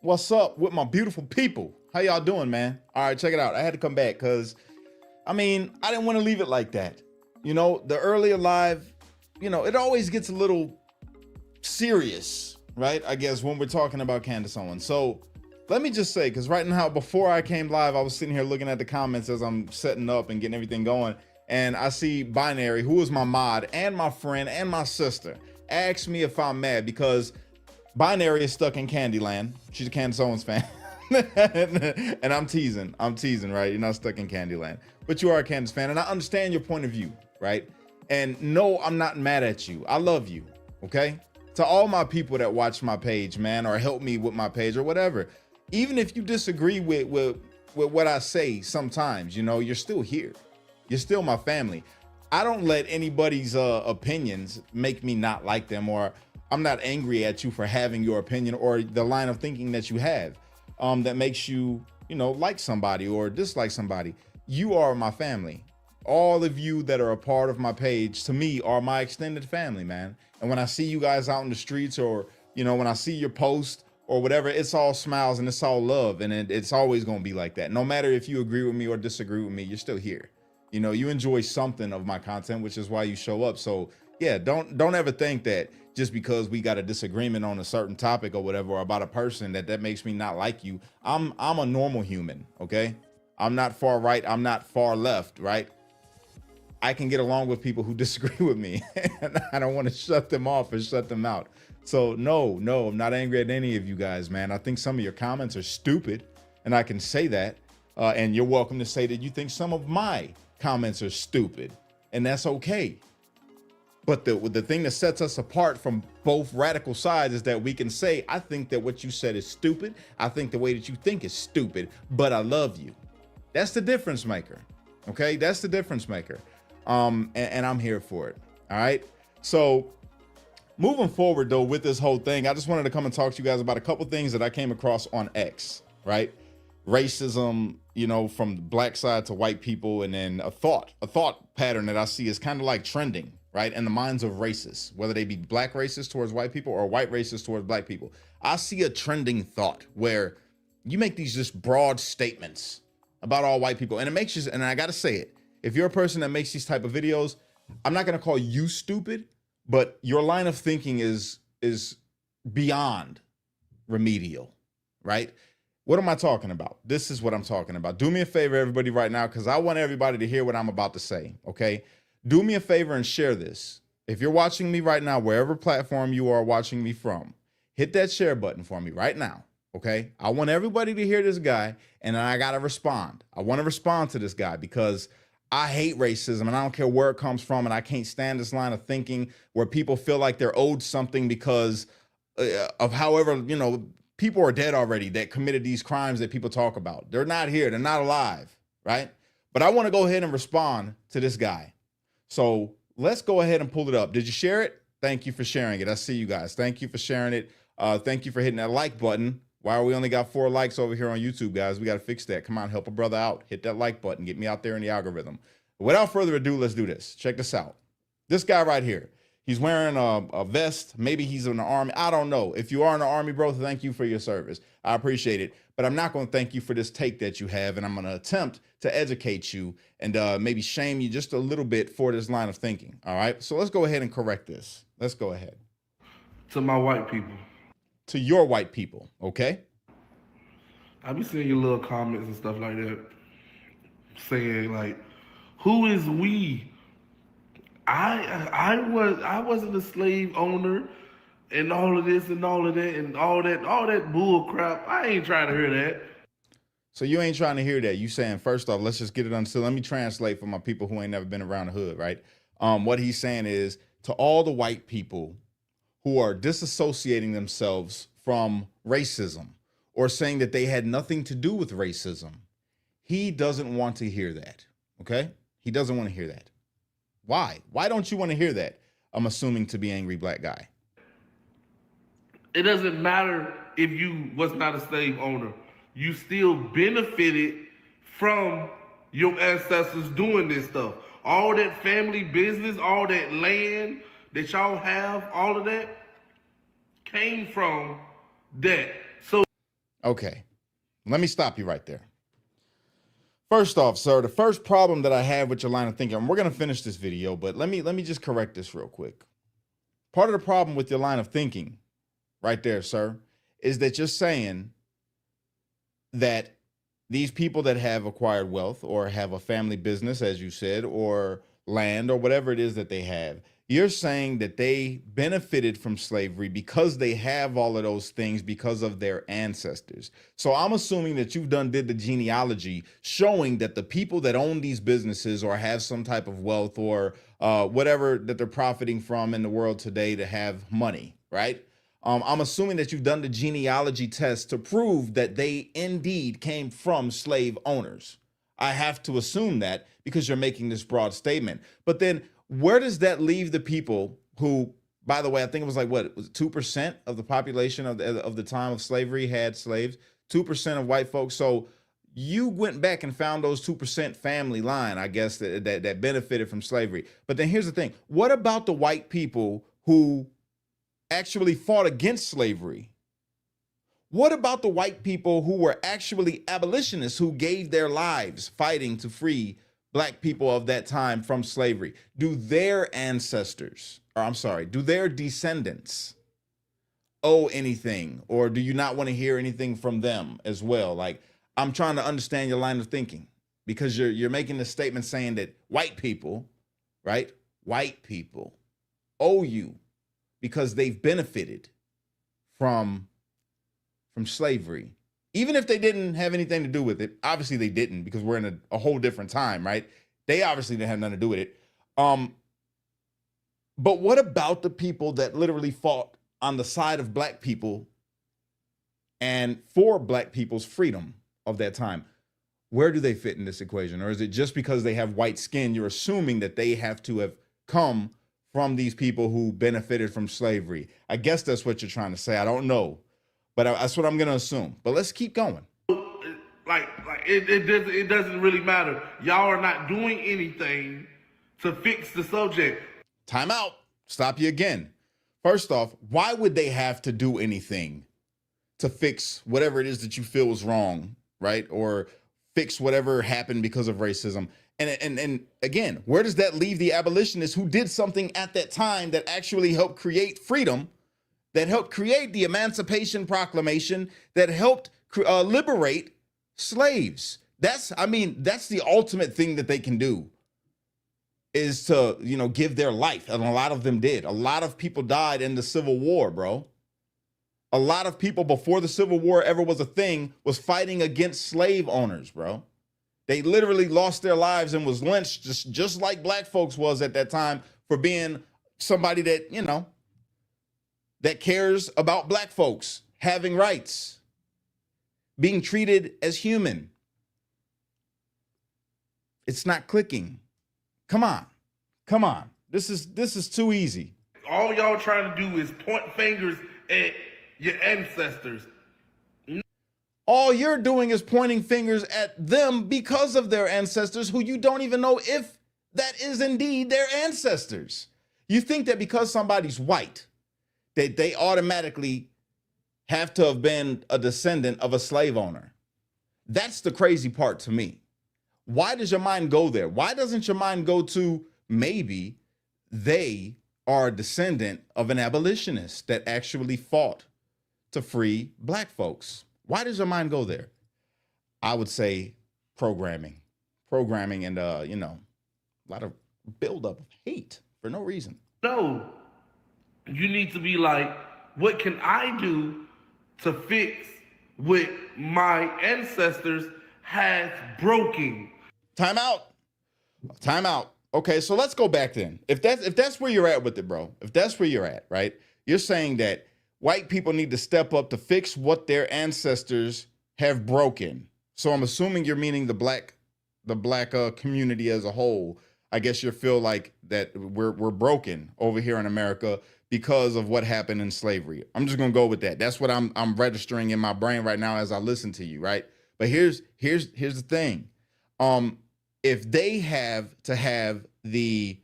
What's up with my beautiful people? How y'all doing, man? All right, check it out. I had to come back because, I didn't want to leave it like that. The earlier live, it always gets a little serious, right? I guess when we're talking about Candace Owens. So let me just say, because right now, before I came live, I was sitting here looking at the comments as I'm setting up and getting everything going. And I see Binary, who is my mod and my friend and my sister, ask me if I'm mad because Binary is stuck in Candyland. She's a Candace Owens fan. And I'm teasing, right? You're not stuck in Candyland, but you are a Candace fan. And I understand your point of view, right? And no, I'm not mad at you. I love you, okay? To all my people that watch my page, man, or help me with my page or whatever, even if you disagree with what I say sometimes, you're still here. You're still my family. I don't let anybody's opinions make me not like them, or I'm not angry at you for having your opinion or the line of thinking that you have that makes you, like somebody or dislike somebody. You are my family. All of you that are a part of my page, to me, are my extended family, man. And when I see you guys out in the streets or, when I see your post or whatever, it's all smiles and it's all love. And it's always going to be like that. No matter if you agree with me or disagree with me, you're still here. You enjoy something of my content, which is why you show up. So yeah, don't ever think that just because we got a disagreement on a certain topic or whatever, or about a person, that makes me not like you. I'm a normal human, okay? I'm not far right. I'm not far left, right? I can get along with people who disagree with me, and I don't want to shut them off or shut them out. So no, I'm not angry at any of you guys, man. I think some of your comments are stupid, and I can say that. And you're welcome to say that you think some of my comments are stupid, and that's okay. But the thing that sets us apart from both radical sides is that we can say, I think that what you said is stupid. I think the way that you think is stupid, but I love you. That's the difference maker. Okay, that's the difference maker. And I'm here for it. All right. So moving forward, though, with this whole thing, I just wanted to come and talk to you guys about a couple things that I came across on X, right? Racism, from the black side to white people, and then a thought pattern that I see is kind of like trending, right, in the minds of racists, whether they be black racists towards white people or white racists towards black people. I see a trending thought where you make these just broad statements about all white people, and it makes you, and I gotta say it, if you're a person that makes these type of videos, I'm not gonna call you stupid, but your line of thinking is beyond remedial, right? What am I talking about? This is what I'm talking about. Do me a favor, everybody, right now, because I want everybody to hear what I'm about to say, okay? Do me a favor and share this. If you're watching me right now, wherever platform you are watching me from, hit that share button for me right now, okay? I want everybody to hear this guy, and I got to respond. I want to respond to this guy because I hate racism, and I don't care where it comes from, and I can't stand this line of thinking where people feel like they're owed something because of however, people are dead already that committed these crimes that people talk about. They're not here. They're not alive, right? But I want to go ahead and respond to this guy. So let's go ahead and pull it up. Did you share it? Thank you for sharing it. I see you guys. Thank you for sharing it. Thank you for hitting that like button. Why are we only got 4 likes over here on YouTube, guys? We got to fix that. Come on, help a brother out. Hit that like button. Get me out there in the algorithm. Without further ado, let's do this. Check this out. This guy right here. He's wearing a vest. Maybe he's in the army. I don't know. If you are in the army, bro, thank you for your service. I appreciate it. But I'm not going to thank you for this take that you have. And I'm going to attempt to educate you and maybe shame you just a little bit for this line of thinking. All right. So let's go ahead and correct this. Let's go ahead. To my white people. To your white people. Okay. I be seeing your little comments and stuff like that saying like, who is we? I wasn't a slave owner and all of this and all of that and all that bull crap. I ain't trying to hear that. So you ain't trying to hear that. You saying, first off, let's just get it understood. Let me translate for my people who ain't never been around the hood, right? What he's saying is to all the white people who are disassociating themselves from racism or saying that they had nothing to do with racism, he doesn't want to hear that, okay? He doesn't want to hear that. Why? Why don't you want to hear that? I'm assuming to be angry black guy. It doesn't matter if you was not a slave owner. You still benefited from your ancestors doing this stuff. All that family business, all that land that y'all have, all of that came from that. So Okay, let me stop you right there. First off, sir, the first problem that I have with your line of thinking, and we're gonna finish this video, but let me just correct this real quick. Part of the problem with your line of thinking, right there, sir, is that you're saying that these people that have acquired wealth or have a family business, as you said, or land or whatever it is that they have, you're saying that they benefited from slavery because they have all of those things because of their ancestors. So I'm assuming that you've did the genealogy showing that the people that own these businesses or have some type of wealth or whatever that they're profiting from in the world today to have money, right? I'm assuming that you've done the genealogy test to prove that they indeed came from slave owners. I have to assume that because you're making this broad statement. But then where does that leave the people who, by the way, I think it was like, what, it was 2% of the population of the time of slavery had slaves, 2% of white folks. So you went back and found those 2% family line, I guess, that benefited from slavery. But then here's the thing. What about the white people who actually fought against slavery? What about the white people who were actually abolitionists who gave their lives fighting to free black people of that time from slavery? Do their ancestors, or I'm sorry, do their descendants owe anything, or do you not want to hear anything from them as well? Like, I'm trying to understand your line of thinking because you're making a statement saying that white people, right? White people owe you because they've benefited from slavery, even if they didn't have anything to do with it. Obviously they didn't, because we're in a whole different time, right? They obviously didn't have nothing to do with it. But what about the people that literally fought on the side of black people and for black people's freedom of that time? Where do they fit in this equation? Or is it just because they have white skin, you're assuming that they have to have come from these people who benefited from slavery? I guess that's what you're trying to say. I don't know, but that's what I'm going to assume. But let's keep going. It doesn't really matter. Y'all are not doing anything to fix the subject. Time out. Stop you again. First off, why would they have to do anything to fix whatever it is that you feel is wrong, right? Or fix whatever happened because of racism? And again, where does that leave the abolitionists who did something at that time that actually helped create freedom, that helped create the Emancipation Proclamation, that helped liberate slaves? That's the ultimate thing that they can do, is to, give their life. And a lot of them did. A lot of people died in the Civil War, bro. A lot of people before the Civil War ever was a thing was fighting against slave owners, bro. They literally lost their lives and was lynched just like black folks was at that time for being somebody that, that cares about black folks having rights, being treated as human. It's not clicking. Come on. This is too easy. All y'all trying to do is point fingers at your ancestors. All you're doing is pointing fingers at them because of their ancestors, who you don't even know if that is indeed their ancestors. You think that because somebody's white, that they automatically have to have been a descendant of a slave owner. That's the crazy part to me. Why does your mind go there? Why doesn't your mind go to maybe they are a descendant of an abolitionist that actually fought to free black folks? Why does your mind go there? I would say programming and, a lot of buildup of hate for no reason. No, you need to be like, what can I do to fix what my ancestors has broken? Time out. Okay, so let's go back then. If that's where you're at with it, bro, if that's where you're at, right? You're saying that white people need to step up to fix what their ancestors have broken. So I'm assuming you're meaning the black community as a whole. I guess you feel like that we're broken over here in America because of what happened in slavery. I'm just gonna go with that. That's what I'm registering in my brain right now as I listen to you, right? But here's the thing. If they have to have the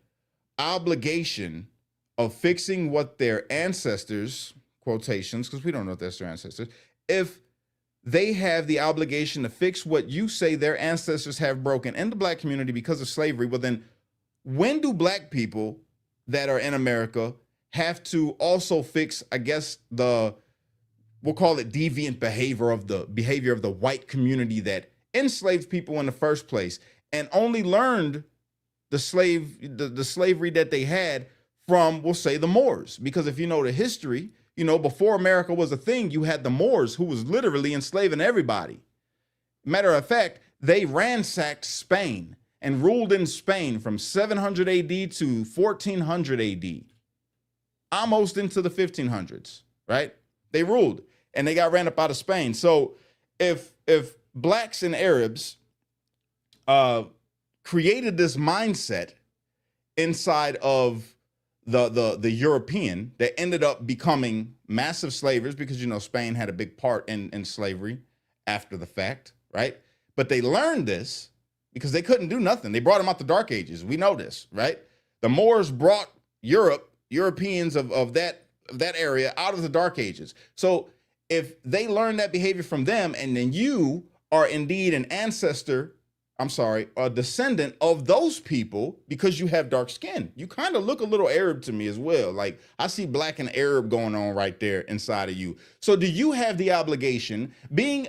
obligation of fixing what their ancestors, quotations, because we don't know if that's their ancestors, if they have the obligation to fix what you say their ancestors have broken in the black community because of slavery. Well, then when do black people that are in America have to also fix, I guess, we'll call it deviant behavior of the white community that enslaved people in the first place and only learned the slavery that they had from, we'll say, the Moors? Because if you know the history, before America was a thing, you had the Moors who was literally enslaving everybody. Matter of fact, they ransacked Spain and ruled in Spain from 700 AD to 1400 AD, almost into the 1500s, right? They ruled and they got ran up out of Spain. So if blacks and Arabs created this mindset inside of the European that ended up becoming massive slavers, because Spain had a big part in slavery after the fact, right? But they learned this because they couldn't do nothing. They brought them out the Dark Ages. We know this, right? The Moors brought Europeans of that area out of the Dark Ages. So if they learned that behavior from them, and then you are indeed a descendant of those people because you have dark skin. You kind of look a little Arab to me as well. Like, I see black and Arab going on right there inside of you. So do you have the obligation, and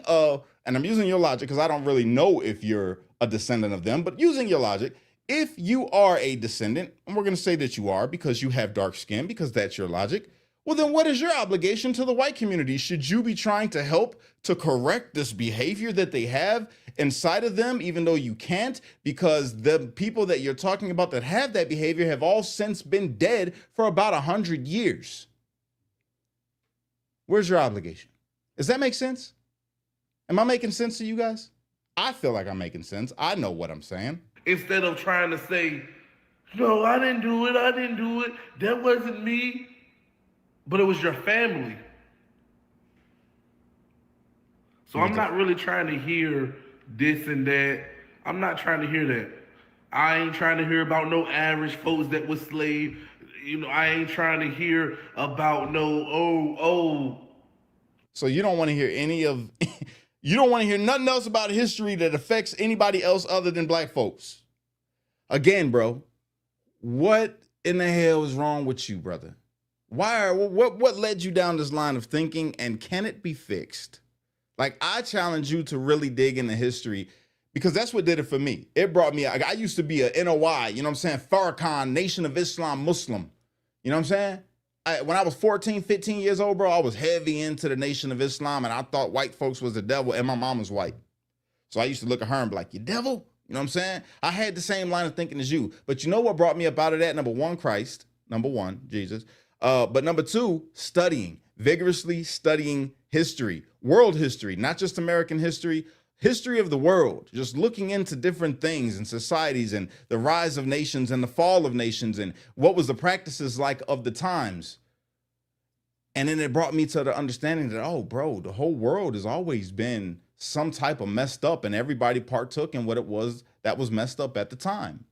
I'm using your logic because I don't really know if you're a descendant of them, but using your logic, if you are a descendant, and we're going to say that you are because you have dark skin, because that's your logic, well, then what is your obligation to the white community? Should you be trying to help to correct this behavior that they have inside of them, even though you can't, because the people that you're talking about that have that behavior have all since been dead for about 100 years? Where's your obligation? Does that make sense? Am I making sense to you guys? I feel like I'm making sense. I know what I'm saying. Instead of trying to say, no, I didn't do it, that wasn't me, but it was your family. So I'm not really trying to hear this and that. I'm not trying to hear that. I ain't trying to hear about no average folks that was slave. I ain't trying to hear about no. So you don't want to hear you don't want to hear nothing else about history that affects anybody else other than black folks. Again, bro, what in the hell is wrong with you, brother? What led you down this line of thinking, and can it be fixed? Like, I challenge you to really dig into history, because that's what did it for me. It brought me, I used to be a NOI, you know what I'm saying? Farrakhan, Nation of Islam, Muslim. You know what I'm saying? When I was 14, 15 years old, bro, I was heavy into the Nation of Islam, and I thought white folks was the devil, and my mom was white. So I used to look at her and be like, you devil? You know what I'm saying? I had the same line of thinking as you. But you know what brought me up out of that? Number one, Christ. Number one, Jesus. But number two, vigorously studying history, world history, not just American history, history of the world, just looking into different things and societies and the rise of nations and the fall of nations and what was the practices like of the times. And then it brought me to the understanding that, oh, bro, the whole world has always been some type of messed up, and everybody partook in what it was that was messed up at the time.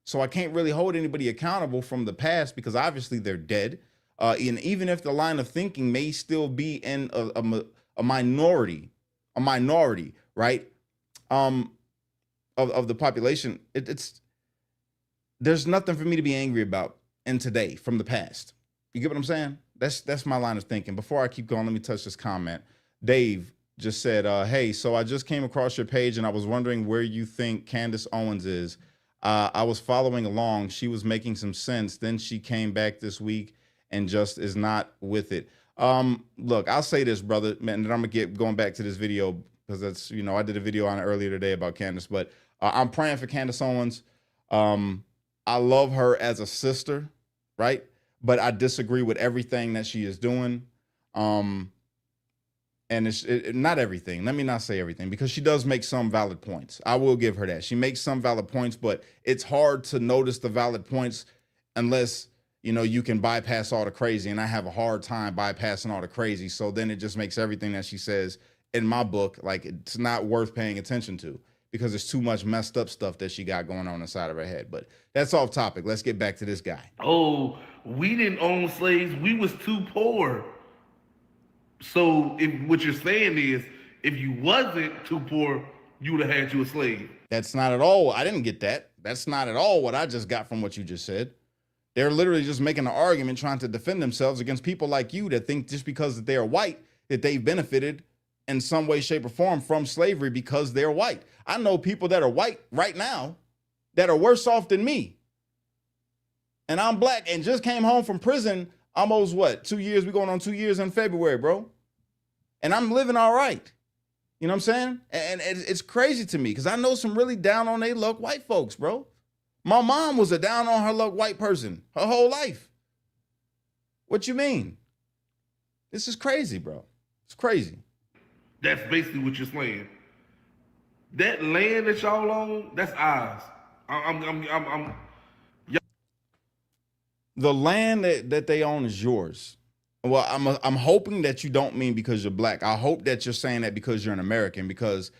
So I can't really hold anybody accountable from the past, because obviously they're dead. And even if the line of thinking may still be in a minority, right, of the population, there's nothing for me to be angry about in today from the past. You get what I'm saying? That's my line of thinking. Before I keep going, let me touch this comment. Dave just said, hey, so I just came across your page and I was wondering where you think Candace Owens is. I was following along. She was making some sense. Then she came back this week and just is not with it. Look, I'll say this, brother, man, and I'm gonna get going back to this video, because that's, I did a video on it earlier today about Candace, but I'm praying for Candace Owens. I love her as a sister, right? But I disagree with everything that she is doing. And it's not everything. Let me not say everything, because she does make some valid points. I will give her that. She makes some valid points, but it's hard to notice the valid points unless, you can bypass all the crazy. And I have a hard time bypassing all the crazy. So then it just makes everything that she says in my book, like, it's not worth paying attention to, because there's too much messed up stuff that she got going on inside of her head. But that's off topic. Let's get back to this guy. Oh, we didn't own slaves. We was too poor. So if what you're saying is, If you wasn't too poor, you would have had you a slave. That's not at all. I didn't get that. That's not at all what I just got from what you just said. They're literally just making an argument trying to defend themselves against people like you that think just because that they are white that they've benefited in some way, shape, or form from slavery because they're white. I know people that are white right now that are worse off than me. And I'm black and just came home from prison almost 2 years? We're going on 2 years in February, bro. And I'm living all right. You know what I'm saying? And it's crazy to me because I know some really down on their luck white folks, bro. My mom was a down on her luck white person her whole life. What you mean? This is crazy, bro. It's crazy. That's basically what you're saying. That land that y'all own, that's ours. The land that they own is yours. Well, I'm hoping that you don't mean because you're black. I hope that you're saying that because you're an American, because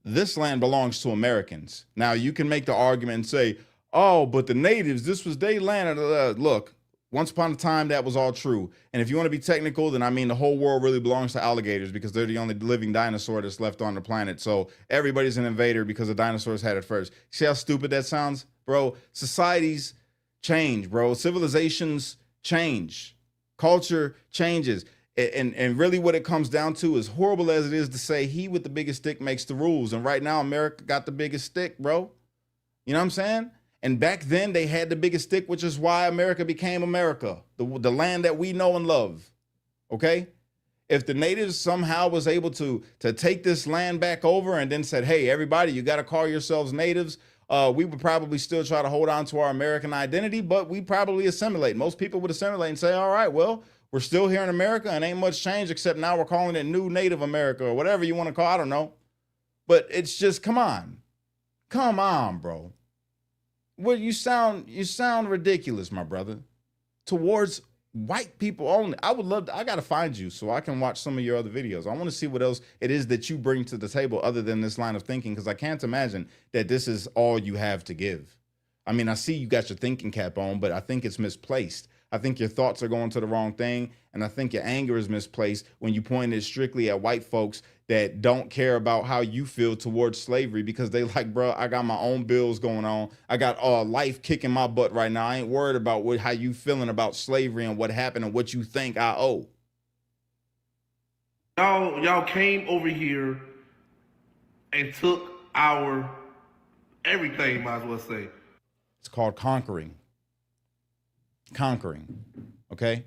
this land belongs to Americans. Now, you can make the argument and say, oh, but the natives, this was their land. Look, once upon a time, that was all true. And if you want to be technical, then I mean the whole world really belongs to alligators because they're the only living dinosaur that's left on the planet. So everybody's an invader because the dinosaurs had it first. See how stupid that sounds, bro? Societies change, bro. Civilizations change. Culture changes. And really what it comes down to, is horrible as it is to say, he with the biggest stick makes the rules. And right now, America got the biggest stick, bro. You know what I'm saying? And back then they had the biggest stick, which is why America became America, the land that we know and love. Okay? If the natives somehow was able to take this land back over and then said, hey, everybody, you got to call yourselves natives, we would probably still try to hold on to our American identity, but we probably assimilate. Most people would assimilate and say, all right, well, we're still here in America and ain't much change except now we're calling it New Native America or whatever you want to call it. I don't know. But it's just, come on. Come on, bro. Well, you sound ridiculous, my brother, towards white people only. I would love to, I got to find you so I can watch some of your other videos. I want to see what else it is that you bring to the table other than this line of thinking, because I can't imagine that this is all you have to give. I mean, I see you got your thinking cap on, but I think it's misplaced. I think your thoughts are going to the wrong thing. And I think your anger is misplaced when you point it strictly at white folks that don't care about how you feel towards slavery, because they like, bro, I got my own bills going on. I got life kicking my butt right now. I ain't worried about how you feeling about slavery and what happened and what you think I owe. Y'all came over here and took our everything, might as well say. It's called conquering. Conquering, okay?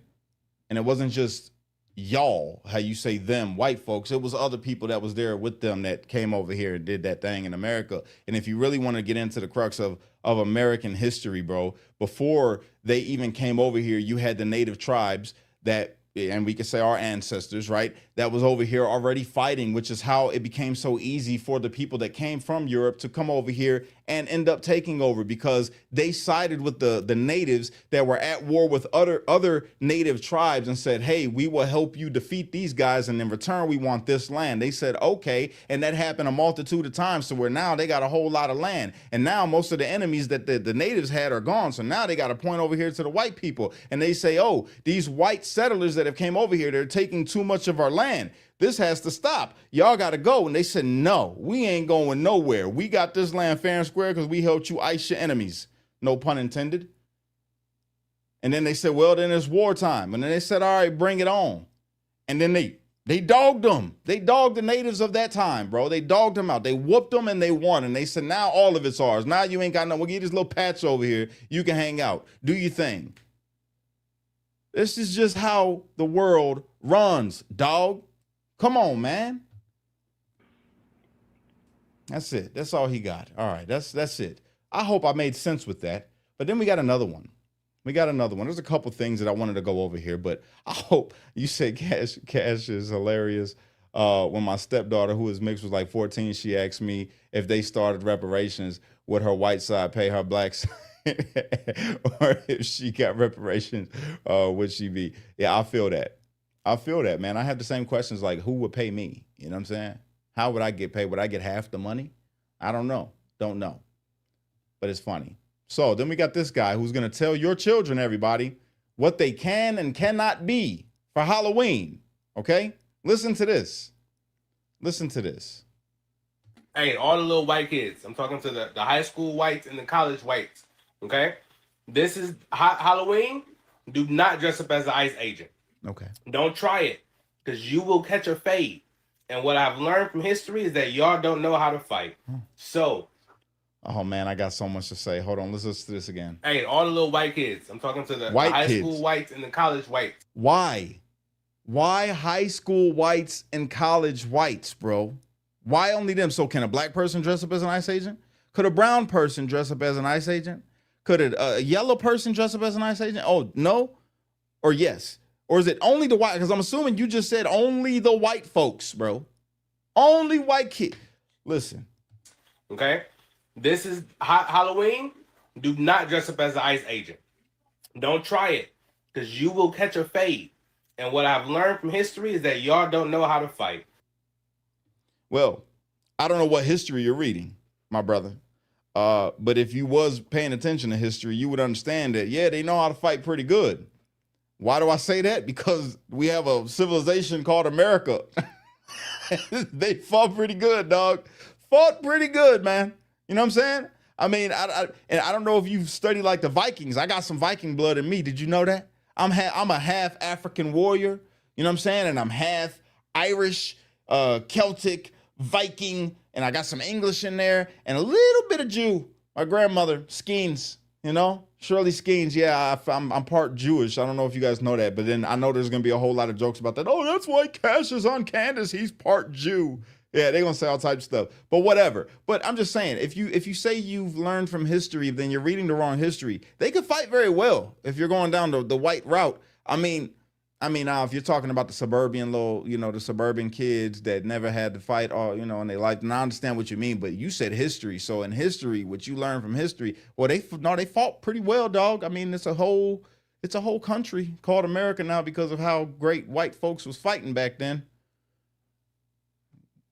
And it wasn't just y'all, how you say them, white folks. It was other people that was there with them that came over here and did that thing in America. And if you really want to get into the crux of American history, bro, before they even came over here, you had the native tribes that, and we could say our ancestors, right, that was over here already fighting, which is how it became so easy for the people that came from Europe to come over here and end up taking over, because they sided with the natives that were at war with other native tribes and said, hey, we will help you defeat these guys, and in return we want this land. They said, okay, and that happened a multitude of times, so where now they got a whole lot of land, and now most of the enemies that the natives had are gone, so now they got to point over here to the white people, and they say, oh, these white settlers that have came over here, they're taking too much of our land. This has to stop. Y'all got to go. And they said, no, we ain't going nowhere. We got this land fair and square because we helped you ice your enemies. No pun intended. And then they said, well, then it's wartime. And then they said, all right, bring it on. And then they dogged them. They dogged the natives of that time, bro. They dogged them out. They whooped them and they won. And they said, now all of it's ours. Now you ain't got no, we'll give you this little patch over here. You can hang out. Do your thing. This is just how the world runs, dog. Come on, man. That's it. That's all he got. All right, that's it. I hope I made sense with that. But then we got another one. There's a couple things that I wanted to go over here, but I hope you said Cash is hilarious. When my stepdaughter, who is mixed, was like 14, she asked me if they started reparations, would her white side pay her black side? Or if she got reparations, would she be? Yeah, I feel that. Man. I have the same questions like, who would pay me? You know what I'm saying? How would I get paid? Would I get half the money? I don't know. Don't know. But it's funny. So then we got this guy who's going to tell your children, everybody, what they can and cannot be for Halloween. Okay? Listen to this. Listen to this. Hey, all the little white kids. I'm talking to the high school whites and the college whites. Okay? This is Halloween. Do not dress up as an ICE agent. Okay. Don't try it, because you will catch a fade. And what I've learned from history is that y'all don't know how to fight. So, oh man, I got so much to say. Hold on, let's listen to this again. hey, all the little white kids. I'm talking to the White high kids. school whites and the college whites. Why? Why high school whites and college whites, bro? Why only them? So can a black person dress up as an ICE agent? Could a brown person dress up as an ICE agent? Could a yellow person dress up as an ICE agent? Oh, no? Or yes? Or is it only the white? Because I'm assuming you just said only the white folks, bro. Only white kids. Listen. Okay? This is Halloween. Do not dress up as an ICE agent. Don't try it, because you will catch a fade. And what I've learned from history is that y'all don't know how to fight. Well, I don't know what history you're reading, my brother. But if you was paying attention to history, you would understand that, yeah, they know how to fight pretty good. Why do I say that? Because we have a civilization called America. They fought pretty good, dog. Fought pretty good, man. You know what I'm saying? I mean, and I don't know if you've studied like the Vikings. I got some Viking blood in me. Did you know that? I'm a half African warrior. You know what I'm saying? And I'm half Irish, Celtic, Viking, and I got some English in there and a little bit of Jew. My grandmother, Skeens, you know? Shirley Skeens, yeah, I'm part Jewish. I don't know if you guys know that, but then I know there's going to be a whole lot of jokes about that. Oh, that's why Kash is on Candace. He's part Jew. Yeah, they're going to say all types of stuff, but whatever. But I'm just saying, if you say you've learned from history, then you're reading the wrong history. They could fight very well if you're going down the white route. I mean, if you're talking about the suburban the suburban kids that never had to fight or, and they like, and I understand what you mean, but you said history. So in history, what you learn from history, well, they fought pretty well, dog. I mean, it's a whole country called America now because of how great white folks was fighting back then.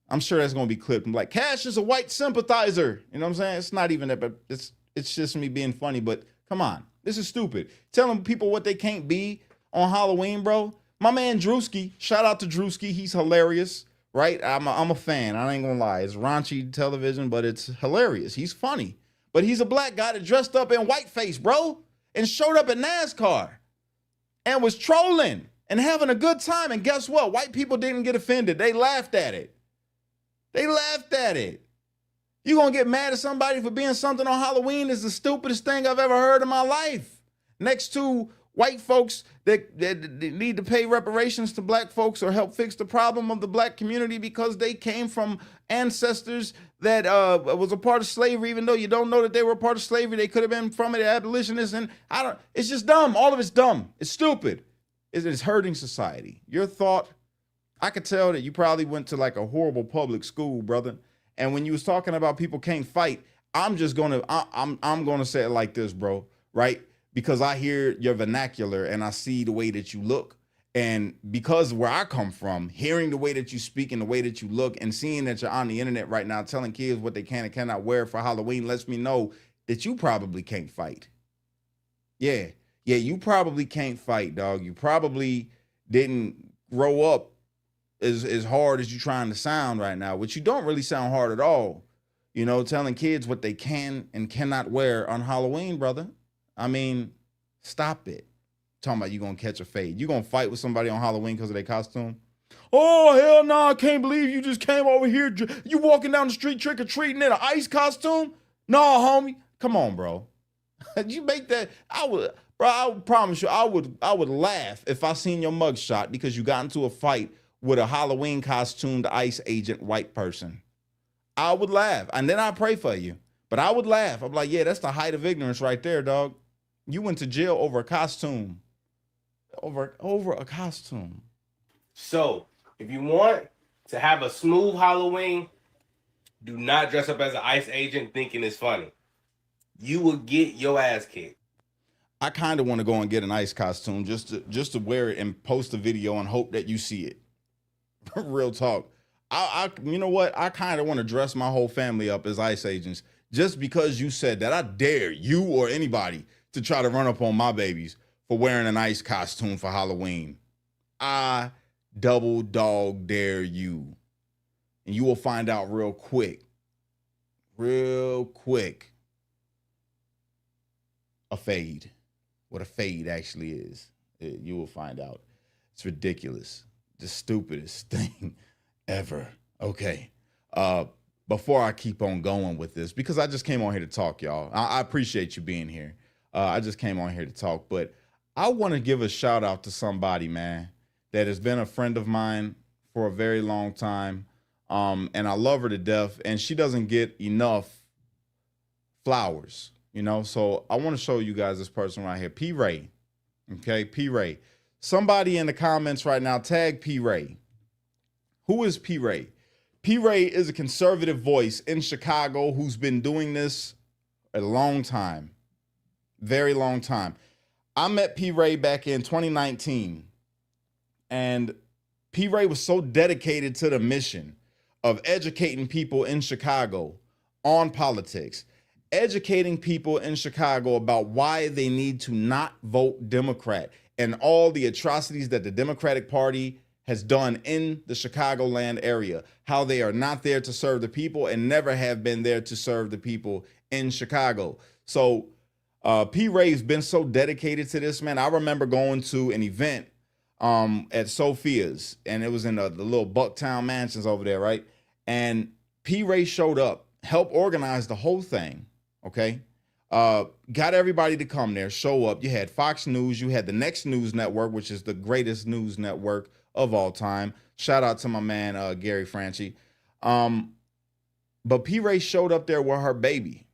I'm sure that's going to be clipped. I'm like, Kash is a white sympathizer. You know what I'm saying? It's not even that, but it's just me being funny, but come on. This is stupid. Telling people what they can't be on Halloween, bro. My man Drewski, shout out to Drewski. He's hilarious, right? I'm a fan. I ain't gonna lie. It's raunchy television, but it's hilarious. He's funny. But he's a black guy that dressed up in whiteface, bro, and showed up at NASCAR and was trolling and having a good time. And guess what? White people didn't get offended. They laughed at it. They laughed at it. You gonna get mad at somebody for being something on Halloween is the stupidest thing I've ever heard in my life. Next to white folks that need to pay reparations to black folks or help fix the problem of the black community because they came from ancestors that was a part of slavery, even though you don't know that they were a part of slavery. They could have been from it, abolitionists, and it's just dumb. All of it's dumb. It's stupid. It's hurting society. Your thought, I could tell that you probably went to like a horrible public school, brother. And when you was talking about people can't fight, I'm gonna say it like this, bro, right? Because I hear your vernacular and I see the way that you look. And because where I come from, hearing the way that you speak and the way that you look and seeing that you're on the internet right now telling kids what they can and cannot wear for Halloween lets me know that you probably can't fight. Yeah, you probably can't fight, dog. You probably didn't grow up as hard as you're trying to sound right now, which you don't really sound hard at all. Telling kids what they can and cannot wear on Halloween, brother. I mean, stop it. Talking about you gonna catch a fade. You gonna fight with somebody on Halloween because of their costume? Oh, hell no, I can't believe you just came over here. You walking down the street trick-or-treating in an ice costume? No, homie. Come on, bro. You make that, I promise you, I would laugh if I seen your mugshot because you got into a fight with a Halloween costumed ICE agent white person. I would laugh. And then I pray for you. But I would laugh. I'm like, yeah, that's the height of ignorance right there, dog. You went to jail over a costume. Over a costume. So, if you want to have a smooth Halloween, do not dress up as an ICE agent thinking it's funny. You will get your ass kicked. I kind of want to go and get an ICE costume just to wear it and post a video and hope that you see it. Real talk. You know what? I kind of want to dress my whole family up as ICE agents just because you said that. I dare you or anybody to try to run up on my babies for wearing an ICE costume for Halloween. I double dog dare you. and you will find out real quick, a fade. What a fade actually is. You will find out. It's ridiculous. The stupidest thing ever. Okay. Before I keep on going with this, because I just came on here to talk, y'all. I appreciate you being here. I just came on here to talk, but I want to give a shout out to somebody, man, that has been a friend of mine for a very long time. And I love her to death, and she doesn't get enough flowers, you know? So I want to show you guys this person right here, P. Ray. Okay, P. Ray. Somebody in the comments right now, tag P. Ray. Who is P. Ray? P. Ray is a conservative voice in Chicago who's been doing this a long time, very long time. I met P. Ray back in 2019, and P. Ray was so dedicated to the mission of educating people in Chicago on politics, educating people in Chicago about why they need to not vote Democrat and all the atrocities that the Democratic Party has done in the Chicagoland area, how they are not there to serve the people and never have been there to serve the people in Chicago. So P. Ray's been so dedicated to this, man. I remember going to an event at Sophia's, and it was in the little Bucktown mansions over there, right? And P. Ray showed up, helped organize the whole thing, okay? Got everybody to come there, show up. You had Fox News, you had the Next News Network, which is the greatest news network of all time. Shout out to my man, Gary Franchi. But P. Ray showed up there with her baby,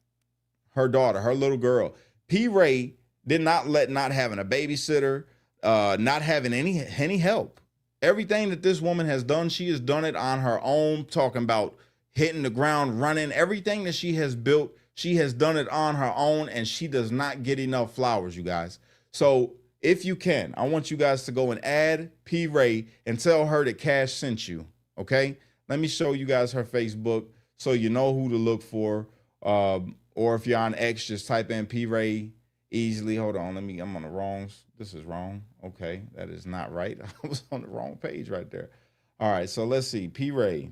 her daughter, her little girl. P. Ray did not let not having a babysitter, not having any help. Everything that this woman has done, she has done it on her own, talking about hitting the ground running. Everything that she has built, she has done it on her own, and she does not get enough flowers, you guys. So if you can, I want you guys to go and add P. Ray and tell her that Kash sent you, okay? Let me show you guys her Facebook so you know who to look for. Or if you're on X, just type in P. Ray easily. Hold on, I'm on the wrong. This is wrong. Okay, that is not right. I was on the wrong page right there. All right, so let's see. P. Ray,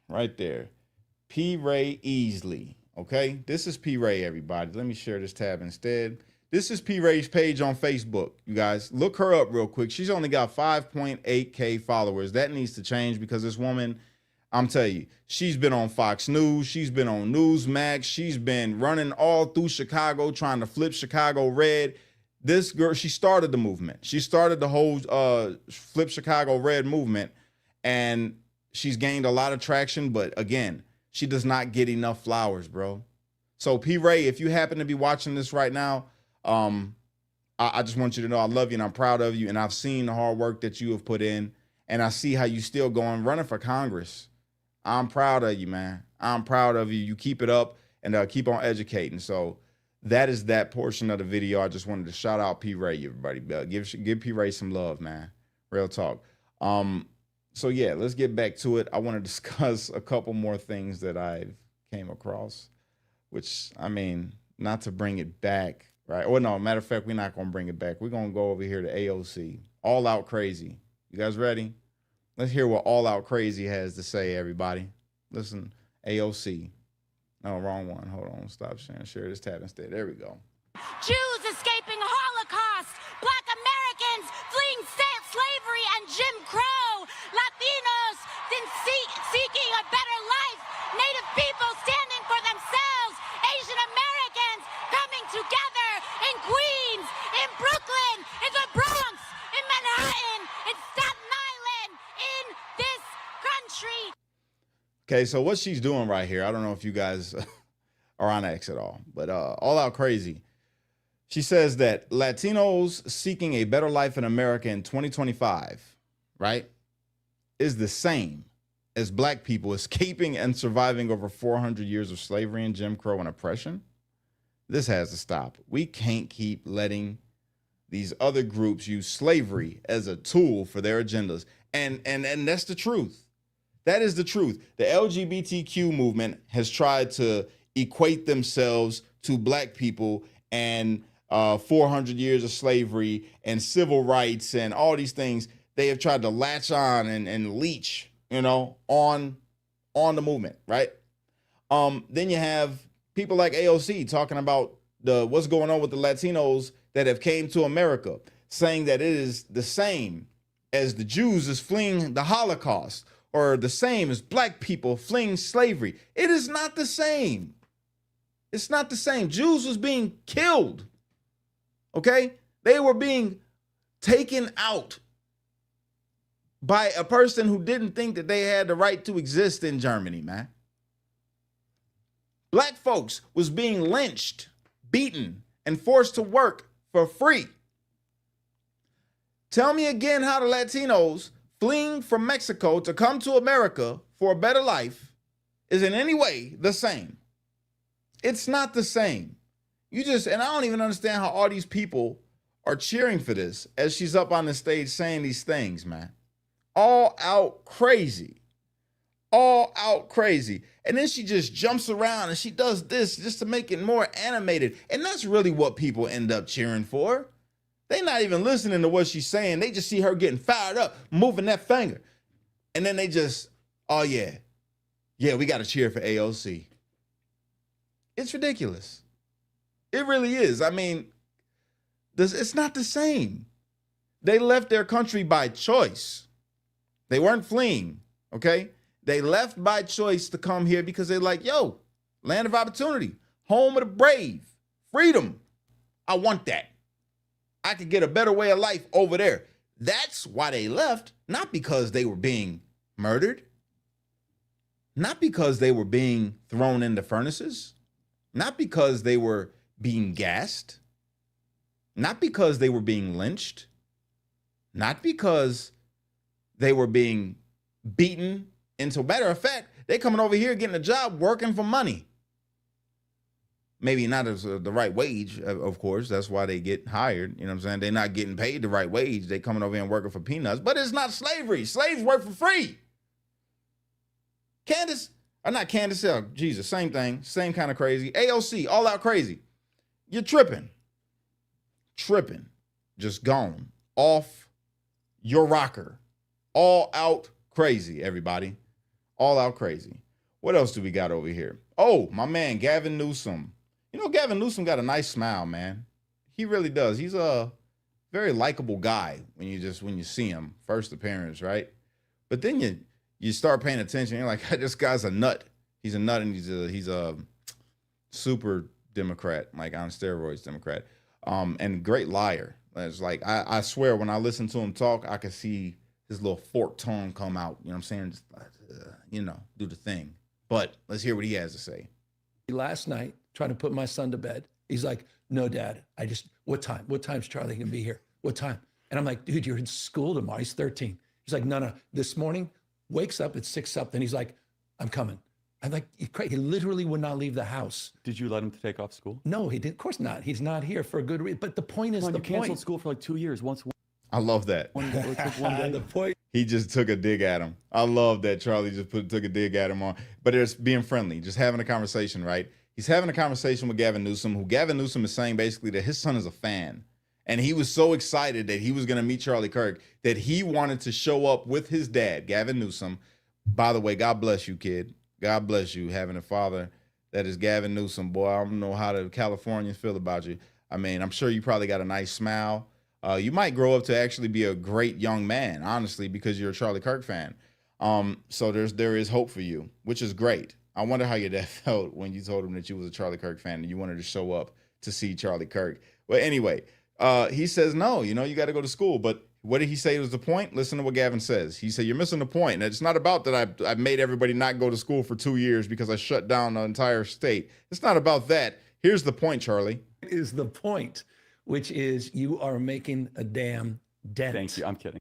right there. P. Ray Easley. Okay, this is P. Ray, everybody. Let me share this tab instead. This is P. Ray's page on Facebook. You guys, look her up real quick. She's only got 5.8K followers. That needs to change because this woman, I'm telling you, she's been on Fox News. She's been on Newsmax. She's been running all through Chicago, trying to flip Chicago red. This girl, she started the movement. She started the whole flip Chicago red movement, and she's gained a lot of traction. But again, she does not get enough flowers, bro. So P. Ray, if you happen to be watching this right now, I just want you to know I love you and I'm proud of you. And I've seen the hard work that you have put in, and I see how you still going running for Congress. I'm proud of you, man. I'm proud of you. You keep it up and keep on educating. So that is that portion of the video. I just wanted to shout out P. Ray, everybody. Give P. Ray some love, man. Real talk. So yeah, let's get back to it. I want to discuss a couple more things that I've came across, which, I mean, not to bring it back, right? Well, no, matter of fact, we're not going to bring it back. We're going to go over here to AOC. All Out Crazy. You guys ready? Let's hear what All Out Crazy has to say, everybody. Listen, AOC. No, wrong one. Hold on. Stop sharing. Share this tab instead. There we go. Jews escaping Holocaust, Black Americans fleeing slavery and Jim Crow, Latinos seeking a better life, Native people standing for themselves, Asian Americans coming together in Queens, in Brooklyn, in the Bronx, in Manhattan, in Staten Island, in this country. Okay, so what she's doing right here, I don't know if you guys are on X at all, but All Out Crazy. She says that Latinos seeking a better life in America in 2025, right, is the same as Black people escaping and surviving over 400 years of slavery and Jim Crow and oppression. This has to stop. We can't keep letting these other groups use slavery as a tool for their agendas. And that's the truth. That is the truth. The LGBTQ movement has tried to equate themselves to Black people and 400 years of slavery and civil rights and all these things. they have tried to latch on and leech, you know, on the movement, right? Then you have people like AOC talking about what's going on with the Latinos that have came to America, saying that it is the same as the Jews is fleeing the Holocaust, or the same as black people fleeing slavery. It is not the same. It's not the same. Jews was being killed. Okay? They were being taken out by a person who didn't think that they had the right to exist in Germany, man. Black folks was being lynched, beaten, and forced to work for free. Tell me again how the Latinos fleeing from Mexico to come to America for a better life is in any way the same. It's not the same. And I don't even understand how all these people are cheering for this as she's up on the stage saying these things, man. All out crazy. All out crazy. And then she just jumps around and she does this just to make it more animated. And that's really what people end up cheering for. They're not even listening to what she's saying. They just see her getting fired up, moving that finger. And then they just, oh yeah, we got to cheer for AOC. It's ridiculous. It really is. I mean, it's not the same. They left their country by choice. They weren't fleeing, okay? They left by choice to come here because they're like, yo, land of opportunity, home of the brave, freedom. I want that. I could get a better way of life over there. That's why they left, not because they were being murdered, not because they were being thrown into furnaces, not because they were being gassed, not because they were being lynched, not because they were being beaten into, matter of fact, they coming over here getting a job working for money. Maybe not as the right wage, of course. That's why they get hired. You know what I'm saying? They're not getting paid the right wage. They coming over here and working for peanuts. But it's not slavery. Slaves work for free. Jesus, same thing. Same kind of crazy. AOC, all out crazy. You're tripping. Just gone. Off your rocker. All out crazy, everybody. All out crazy. What else do we got over here? Oh, my man, Gavin Newsom. You know, Gavin Newsom got a nice smile, man. He really does. He's a very likable guy when you see him, first appearance, right? But then you start paying attention. You're like, this guy's a nut. He's a nut, and he's a super Democrat, like on steroids Democrat, and great liar. It's like I swear when I listen to him talk, I can see his little forked tongue come out. You know what I'm saying? Just, do the thing. But let's hear what he has to say. Last night, trying to put my son to bed, he's like, no, Dad, what time? What time's Charlie gonna be here? What time? And I'm like, dude, you're in school tomorrow. He's 13. He's like, no. This morning, wakes up at 6 something. He's like, I'm coming. I'm like, he literally would not leave the house. Did you let him take off school? No, he did. Of course not. He's not here for a good reason. But the point is, you canceled school for like 2 years. I love that. One day. The point. He just took a dig at him. I love that Charlie just took a dig at him but it's being friendly, just having a conversation, right? He's having a conversation with Gavin Newsom, who Gavin Newsom is saying basically that his son is a fan. And he was so excited that he was going to meet Charlie Kirk that he wanted to show up with his dad, Gavin Newsom. By the way, God bless you, kid. God bless you having a father that is Gavin Newsom. Boy, I don't know how the Californians feel about you. I mean, I'm sure you probably got a nice smile. You might grow up to actually be a great young man, honestly, because you're a Charlie Kirk fan. So there is hope for you, which is great. I wonder how your dad felt when you told him that you was a Charlie Kirk fan and you wanted to show up to see Charlie Kirk. Well, anyway, he says, no, you got to go to school. But what did he say was the point? Listen to what Gavin says. He said, you're missing the point. And it's not about that I made everybody not go to school for 2 years because I shut down the entire state. It's not about that. Here's the point, Charlie. Is the point, which is you are making a damn dent. Thank you. I'm kidding.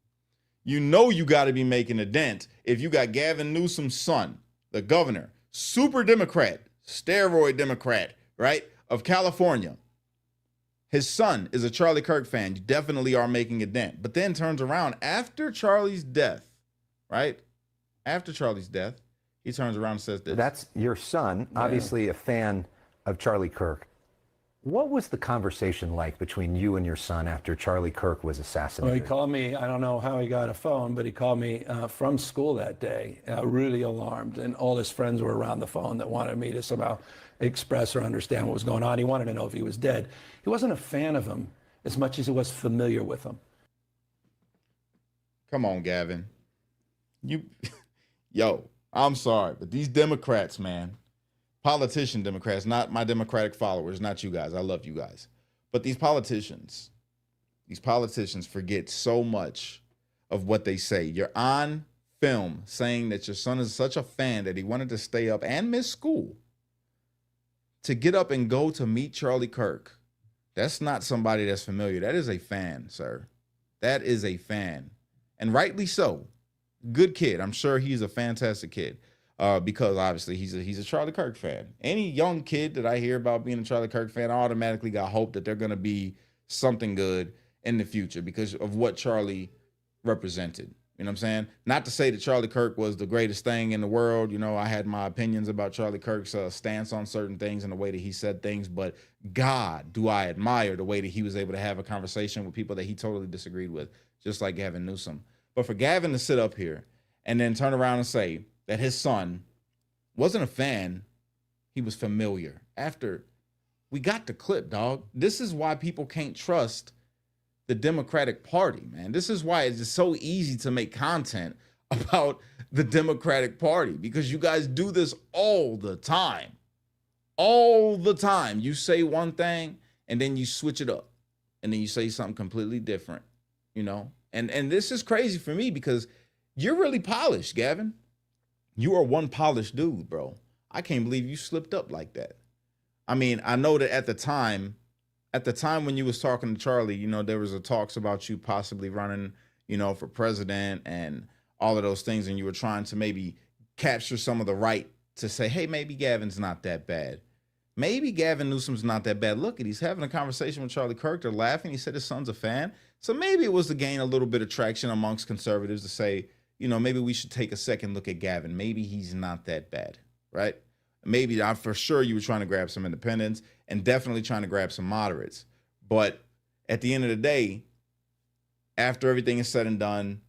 You got to be making a dent if you got Gavin Newsom's son, the governor, super Democrat, steroid Democrat, right, of California. His son is a Charlie Kirk fan. You definitely are making a dent. But then turns around after Charlie's death, right? After Charlie's death, he turns around and says this. That's your son, obviously a fan of Charlie Kirk. What was the conversation like between you and your son after Charlie Kirk was Well, assassinated? he called me, I don't know how he got a phone, but he called me from school that day, really alarmed. And all his friends were around the phone that wanted me to somehow express or understand what was going on. He wanted to know if he was dead. He wasn't a fan of him as much as he was familiar with him. Come on, Gavin. Yo, I'm sorry, but these Democrats, man, politician Democrats, not my Democratic followers, not you guys. I love you guys. But these politicians forget so much of what they say. You're on film saying that your son is such a fan that he wanted to stay up and miss school to get up and go to meet Charlie Kirk. That's not somebody that's familiar. That is a fan, sir. That is a fan. And rightly so. Good kid. I'm sure he's a fantastic kid. Because obviously he's a Charlie Kirk fan. Any young kid that I hear about being a Charlie Kirk fan, I automatically got hope that they're going to be something good in the future because of what Charlie represented. You know what I'm saying? Not to say that Charlie Kirk was the greatest thing in the world. You know, I had my opinions about Charlie Kirk's stance on certain things and the way that he said things, but God, do I admire the way that he was able to have a conversation with people that he totally disagreed with, just like Gavin Newsom. But for Gavin to sit up here and then turn around and say that his son wasn't a fan, he was familiar. After we got the clip, dog. This is why people can't trust the Democratic Party, man. This is why it's just so easy to make content about the Democratic Party, because you guys do this all the time. All the time. You say one thing and then you switch it up and then you say something completely different, you know? And this is crazy for me because you're really polished, Gavin. You are one polished dude, bro. I can't believe you slipped up like that. I mean, I know that at the time when you was talking to Charlie, you know, there was a talks about you possibly running, you know, for president and all of those things. And you were trying to maybe capture some of the right to say, hey, maybe Gavin's not that bad. Maybe Gavin Newsom's not that bad. Look, he's having a conversation with Charlie Kirk. They're laughing. He said his son's a fan. So maybe it was to gain a little bit of traction amongst conservatives to say, you know, maybe we should take a second look at Gavin. Maybe he's not that bad, right? Maybe, I'm for sure you were trying to grab some independents and definitely trying to grab some moderates. But at the end of the day, after everything is said and done,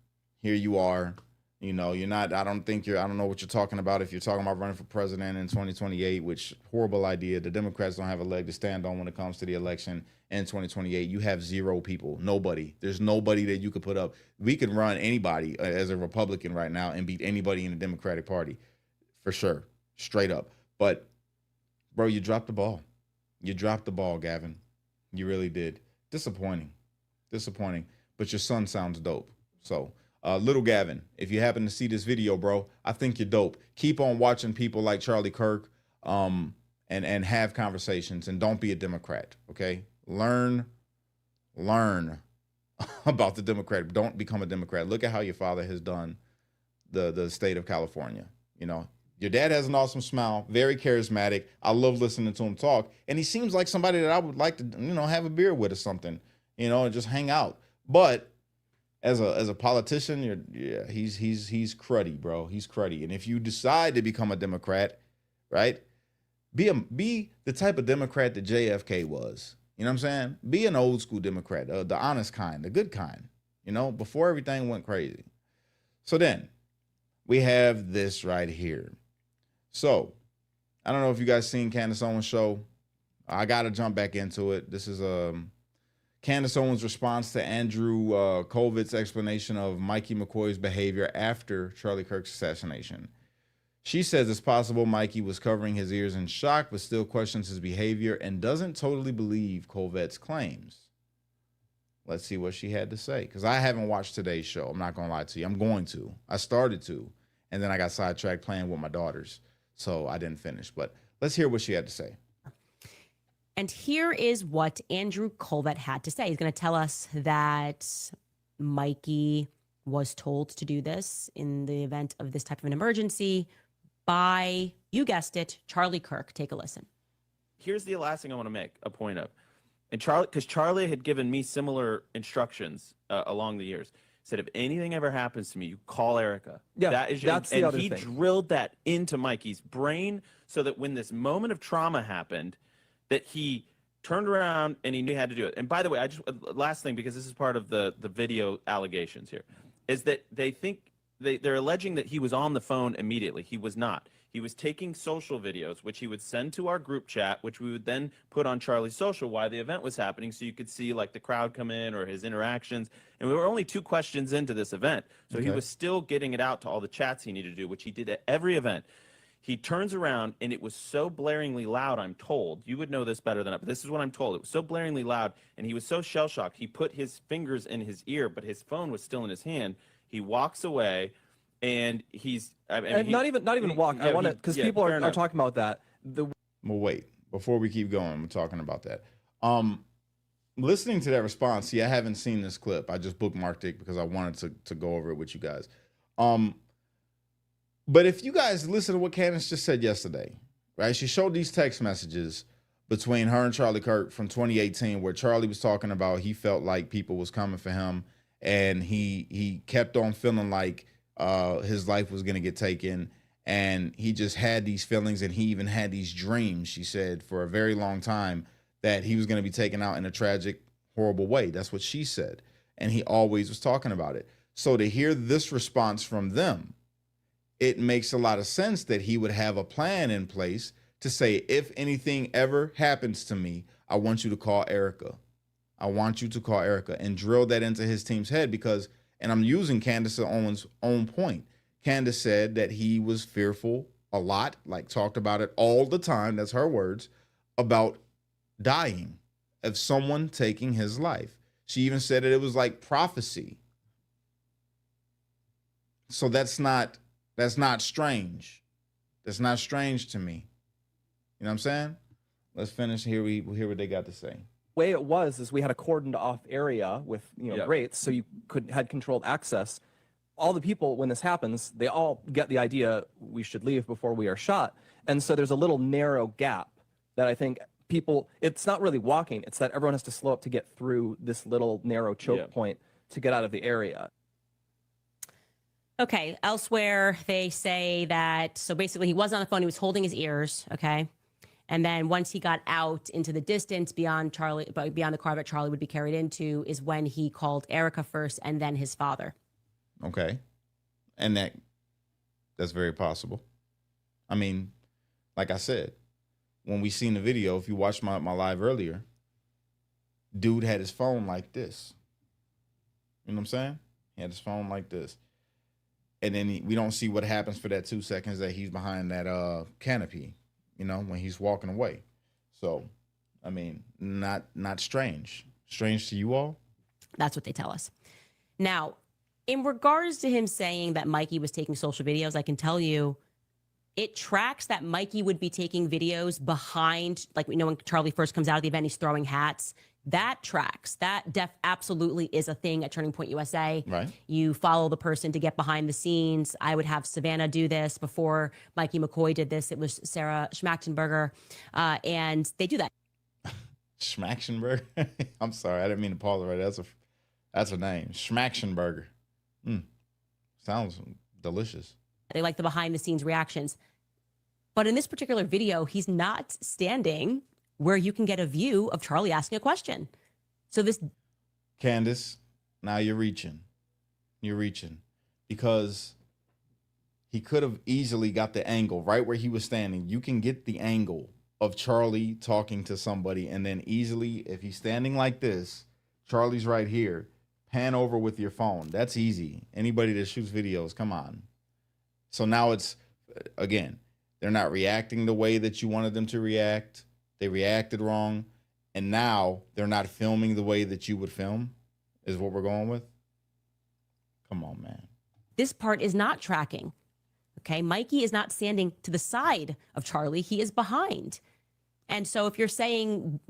here you are. You know, you're not, I don't know what you're talking about if you're talking about running for president in 2028, which horrible idea. The Democrats don't have a leg to stand on when it comes to the election in 2028. You have zero people, nobody. There's nobody that you could put up. We could run anybody as a Republican right now and beat anybody in the Democratic Party for sure, straight up. But bro, you dropped the ball. You dropped the ball, Gavin. You really did. Disappointing. But your son sounds dope. So, little Gavin, if you happen to see this video, bro, I think you're dope. Keep on watching people like Charlie Kirk, and have conversations, and don't be a Democrat, okay? Learn about the Democrat. Don't become a Democrat. Look at how your father has done the state of California. You know, your dad has an awesome smile, very charismatic. I love listening to him talk, and he seems like somebody that I would like to, you know, have a beer with or something, you know, and just hang out. But as a politician, he's cruddy, bro. He's cruddy. And if you decide to become a Democrat, right, be the type of Democrat that JFK was. You know what I'm saying? Be an old school Democrat, the honest kind, the good kind, you know, before everything went crazy. So then we have this right here. So I don't know if you guys seen Candace Owens' show. I got to jump back into it. This is Candace Owens' response to Andrew Colvit's explanation of Mikey McCoy's behavior after Charlie Kirk's assassination. She says it's possible Mikey was covering his ears in shock, but still questions his behavior and doesn't totally believe Colvet's claims. Let's see what she had to say, because I haven't watched today's show. I'm not going to lie to you. I'm going to. I started to, and then I got sidetracked playing with my daughters, so I didn't finish. But let's hear what she had to say. And here is what Andrew Colvet had to say. He's going to tell us that Mikey was told to do this in the event of this type of an emergency by, you guessed it, Charlie Kirk. Take a listen. Here's the last thing I want to make a point of. And Charlie, because Charlie had given me similar instructions along the years. Said if anything ever happens to me, you call Erica. Yeah, that's the other thing. And he drilled that into Mikey's brain so that when this moment of trauma happened, that he turned around and he knew he had to do it. And by the way, I just last thing, because this is part of the video allegations here, is that they think they're alleging that he was on the phone immediately. He was not. He was taking social videos, which he would send to our group chat, which we would then put on Charlie's social while the event was happening, so you could see like the crowd come in or his interactions. And we were only 2 questions into this event, so he was still getting it out to all the chats he needed to do, which he did at every event. He turns around, and it was so blaringly loud, I'm told. You would know this better than I, but this is what I'm told. It was so blaringly loud, and he was so shell-shocked. He put his fingers in his ear, but his phone was still in his hand. He walks away, and he's... I mean, and not even walk. Yeah, I want to, because people are enough. talking about that. Well, wait, before we keep going, we're talking about that. Listening to that response, see, I haven't seen this clip. I just bookmarked it because I wanted to go over it with you guys. But if you guys listen to what Candace just said yesterday, right? She showed these text messages between her and Charlie Kirk from 2018, where Charlie was talking about he felt like people was coming for him, and he kept on feeling like his life was going to get taken, and he just had these feelings, and he even had these dreams, she said, for a very long time, that he was going to be taken out in a tragic, horrible way. That's what she said, and he always was talking about it. So to hear this response from them, it makes a lot of sense that he would have a plan in place to say, if anything ever happens to me, I want you to call Erica. I want you to call Erica, and drill that into his team's head, because, and I'm using Candace Owens' own point. Candace said that he was fearful a lot, like talked about it all the time, that's her words, about dying, of someone taking his life. She even said that it was like prophecy. So that's not strange. That's not strange to me. You know what I'm saying? Let's finish. Hear what they got to say. Way it was is we had a cordoned off area with grates, so you had controlled access. All the people, when this happens, they all get the idea we should leave before we are shot, and so there's a little narrow gap that I think people. It's not really walking; it's that everyone has to slow up to get through this little narrow choke point to get out of the area. Okay. Elsewhere, they say that, so basically he was on the phone, he was holding his ears, okay? And then once he got out into the distance beyond the car that Charlie would be carried into, is when he called Erica first and then his father. Okay. And that's very possible. I mean, like I said, when we seen the video, if you watched my live earlier, dude had his phone like this. You know what I'm saying? He had his phone like this. And then we don't see what happens for that 2 seconds that he's behind that canopy, when he's walking away. So, I mean, not strange. Strange to you all? That's what they tell us. Now, in regards to him saying that Mikey was taking social videos, I can tell you it tracks that Mikey would be taking videos behind, like when Charlie first comes out of the event, he's throwing hats. That tracks. That absolutely is a thing at Turning Point USA. Right. You follow the person to get behind the scenes. I would have Savannah do this before Mikey McCoy did this. It was Sarah Schmachtenberger, and they do that. Schmachtenberger? I'm sorry, I didn't mean to pause it right. That's her name, Schmachtenberger. Sounds delicious. They like the behind the scenes reactions. But in this particular video, he's not standing where you can get a view of Charlie asking a question. So this... Candace, now you're reaching. You're reaching. Because he could have easily got the angle right where he was standing. You can get the angle of Charlie talking to somebody, and then easily, if he's standing like this, Charlie's right here, pan over with your phone. That's easy. Anybody that shoots videos, come on. So now it's, again, they're not reacting the way that you wanted them to react. They reacted wrong, and now they're not filming the way that you would film, is what we're going with? Come on, man. This part is not tracking, okay? Mikey is not standing to the side of Charlie. He is behind. And so if you're saying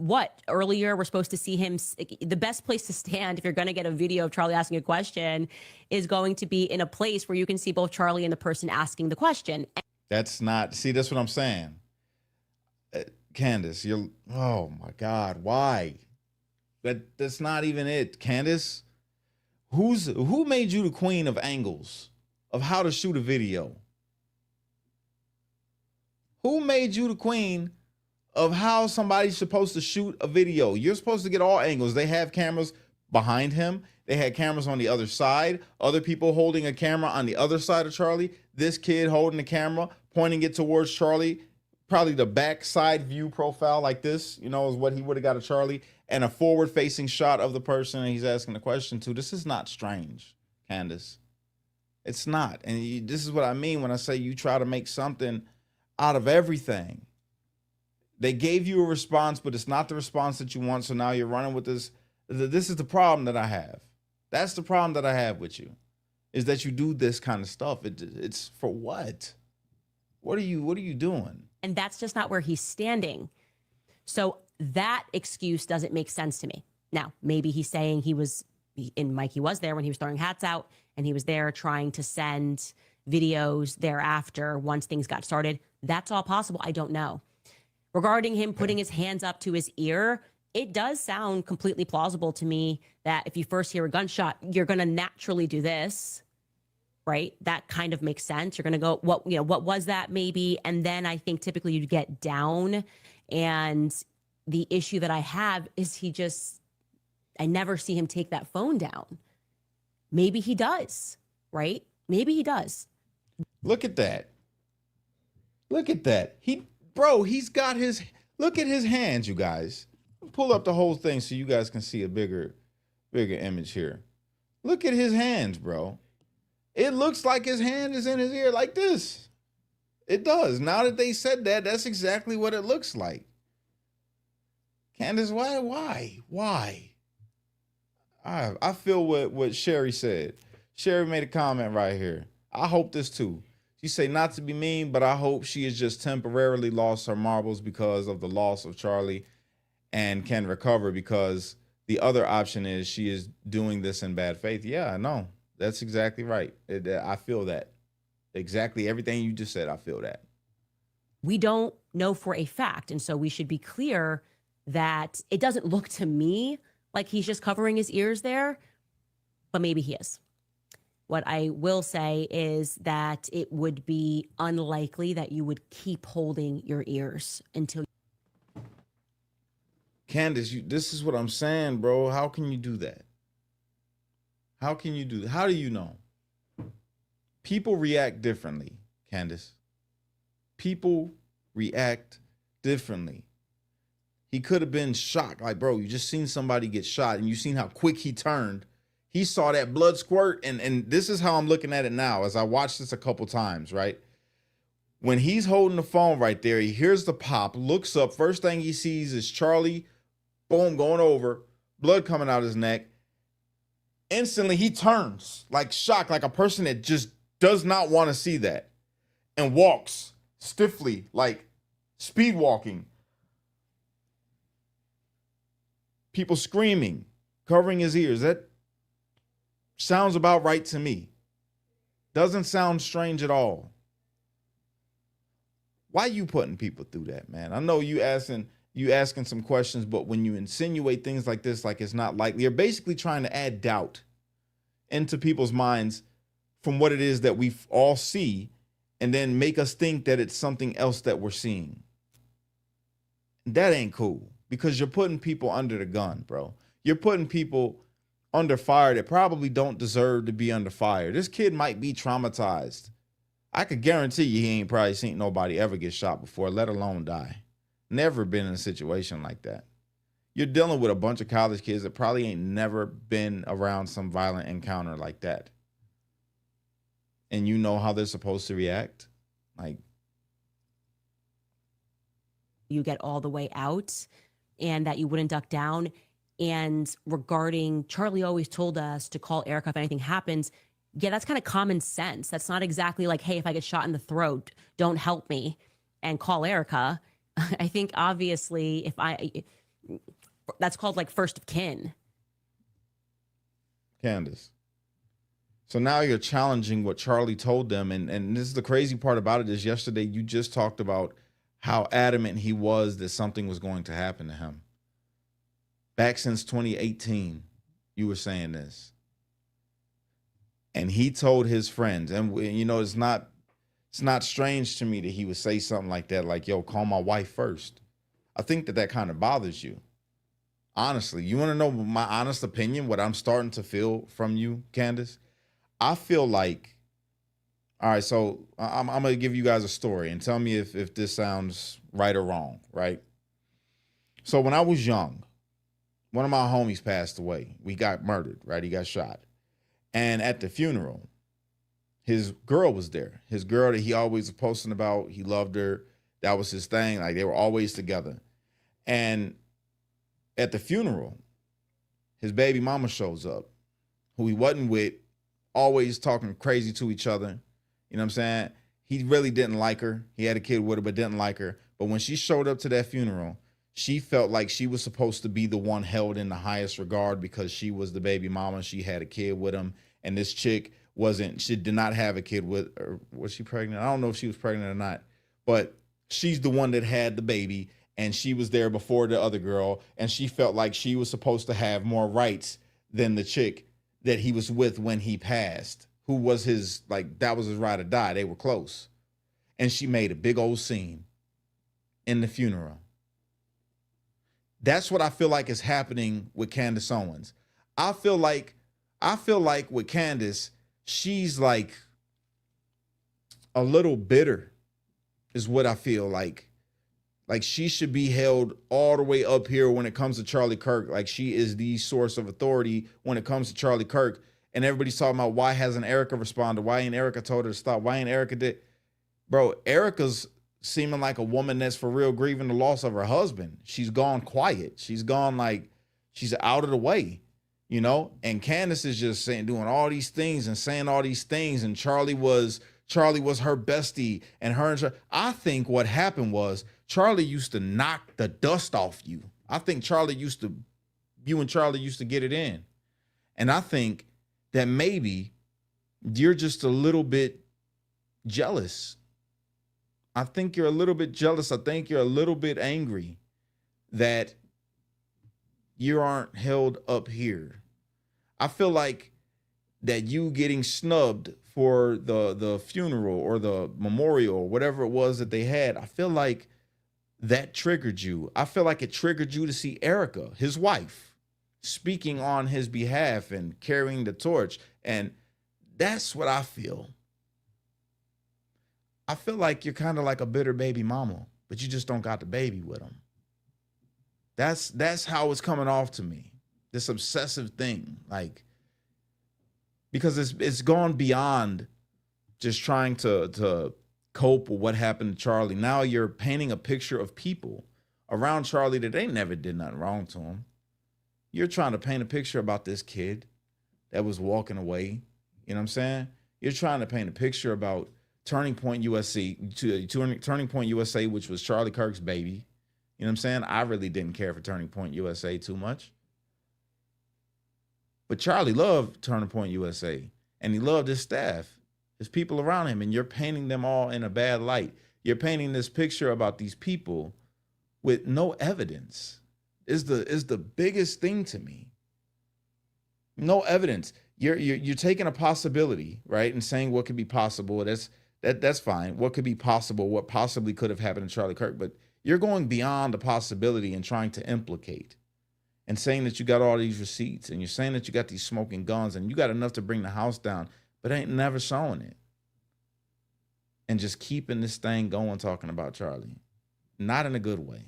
earlier we're supposed to see him, the best place to stand if you're going to get a video of Charlie asking a question is going to be in a place where you can see both Charlie and the person asking the question. That's what I'm saying. Candace, oh my God, why? That's not even it. Candace, who made you the queen of angles, of how to shoot a video? Who made you the queen of how somebody's supposed to shoot a video. You're supposed to get all angles. They have cameras behind him. They had cameras on the other side. Other people holding a camera on the other side of Charlie. This kid holding the camera, pointing it towards Charlie. Probably the back side view profile like this, you know, is what he would have got of Charlie. And a forward-facing shot of the person he's asking the question to. This is not strange, Candace. It's not. And this is what I mean when I say you try to make something out of everything. They gave you a response, but it's not the response that you want. So now you're running with this. This is the problem that I have. That's the problem that I have with you, is that you do this kind of stuff. It's for what? What are you doing? And that's just not where he's standing. So that excuse doesn't make sense to me. Now, maybe he's saying Mikey was there when he was throwing hats out, and he was there trying to send videos thereafter once things got started. That's all possible. I don't know. Regarding him putting his hands up to his ear, it does sound completely plausible to me that if you first hear a gunshot, you're going to naturally do this, right? That kind of makes sense. You're going to go, what was that maybe? And then I think typically you'd get down. And the issue that I have is I never see him take that phone down. Maybe he does, right? Maybe he does. Look at that. Look at that. He's got look at his hands, you guys. Pull up the whole thing so you guys can see a bigger image here. Look at his hands, bro. It looks like his hand is in his ear like this. It does. Now that they said that, that's exactly what it looks like. Candace, why? I feel what Sherry said. Sherry made a comment right here. I hope this too. She say, not to be mean, but I hope she has just temporarily lost her marbles because of the loss of Charlie and can recover, because the other option is she is doing this in bad faith. Yeah, I know. That's exactly right. I feel that. Exactly everything you just said, I feel that. We don't know for a fact. And so we should be clear that it doesn't look to me like he's just covering his ears there, but maybe he is. What I will say is that it would be unlikely that you would keep holding your ears until. Candace, this is what I'm saying, bro. How can you do that? How can you do that? How do you know? People react differently, Candace. People react differently. He could have been shocked. Like, bro, you just seen somebody get shot and you seen how quick he turned. He saw that blood squirt. And this is how I'm looking at it now as I watched this a couple times, right? When he's holding the phone right there, he hears the pop, looks up. First thing he sees is Charlie, boom, going over, blood coming out his neck. Instantly, he turns like shocked, like a person that just does not want to see that, and walks stiffly, like speed walking. People screaming, covering his ears. That sounds about right to me. Doesn't sound strange at all. Why you putting people through that, man? I know you asking some questions, but when you insinuate things like this, like it's not likely, you're basically trying to add doubt into people's minds from what it is that we all see, and then make us think that it's something else that we're seeing. That ain't cool, because you're putting people under the gun, bro. You're putting people under fire that probably don't deserve to be under fire. This kid might be traumatized. I could guarantee you he ain't probably seen nobody ever get shot before, let alone die. Never been in a situation like that. You're dealing with a bunch of college kids that probably ain't never been around some violent encounter like that. And you know how they're supposed to react? Like, you get all the way out and that you wouldn't duck down. And regarding, Charlie always told us to call Erica if anything happens. Yeah, that's kind of common sense. That's not exactly like, hey, if I get shot in the throat, don't help me and call Erica. I think obviously that's called like first of kin. Candace. So now you're challenging what Charlie told them. And this is the crazy part about it, is yesterday you just talked about how adamant he was that something was going to happen to him. Back since 2018, you were saying this. And he told his friends, and you know, it's not strange to me that he would say something like that, like, yo, call my wife first. I think that kind of bothers you. Honestly, you want to know my honest opinion, what I'm starting to feel from you, Candace? I feel like, all right, so I'm going to give you guys a story and tell me if this sounds right or wrong, right? So when I was young, one of my homies passed away. We got murdered, right? He got shot. And at the funeral, his girl was there. His girl that he always was posting about, he loved her. That was his thing. Like, they were always together. And at the funeral, his baby mama shows up, who he wasn't with, always talking crazy to each other. You know what I'm saying? He really didn't like her. He had a kid with her, but didn't like her. But when she showed up to that funeral, she felt like she was supposed to be the one held in the highest regard because she was the baby mama. She had a kid with him. And this chick she did not have a kid with, or was she pregnant? I don't know if she was pregnant or not, but she's the one that had the baby. And she was there before the other girl, and she felt like she was supposed to have more rights than the chick that he was with when he passed, who was his, like, that was his ride or die. They were close. And she made a big old scene in the funeral. That's what I feel like is happening with Candace Owens. I feel like with Candace, she's like a little bitter, is what I feel like. Like, she should be held all the way up here when it comes to Charlie Kirk. Like, she is the source of authority when it comes to Charlie Kirk. And everybody's talking about, why hasn't Erica responded? Why ain't Erica told her to stop? Why ain't Erica did? Bro, Erica's seeming like a woman that's for real grieving the loss of her husband. She's gone quiet. She's gone, like, she's out of the way, you know? And Candace is just doing all these things and saying all these things. And Charlie was her bestie, and I think what happened was Charlie used to knock the dust off you. I think you and Charlie used to get it in. And I think that maybe you're just a little bit jealous. I think you're a little bit jealous. I think you're a little bit angry that you aren't held up here. I feel like that you getting snubbed for the funeral or the memorial or whatever it was that they had, I feel like that triggered you. I feel like it triggered you to see Erica, his wife, speaking on his behalf and carrying the torch. And that's what I feel. I feel like you're kind of like a bitter baby mama, but you just don't got the baby with him. That's how it's coming off to me. This obsessive thing, like, because it's gone beyond just trying to cope with what happened to Charlie. Now you're painting a picture of people around Charlie that they never did nothing wrong to him. You're trying to paint a picture about this kid that was walking away. You know what I'm saying? You're trying to paint a picture about Turning Point USA, Turning Point USA, which was Charlie Kirk's baby. You know what I'm saying? I really didn't care for Turning Point USA too much. But Charlie loved Turning Point USA, and he loved his staff, his people around him, and you're painting them all in a bad light. You're painting this picture about these people with no evidence. Is the biggest thing to me. No evidence. You're taking a possibility, right, and saying what could be possible. That's fine. What could be possible? What possibly could have happened to Charlie Kirk? But you're going beyond the possibility and trying to implicate, and saying that you got all these receipts, and you're saying that you got these smoking guns, and you got enough to bring the house down, but ain't never showing it. And just keeping this thing going, talking about Charlie, not in a good way.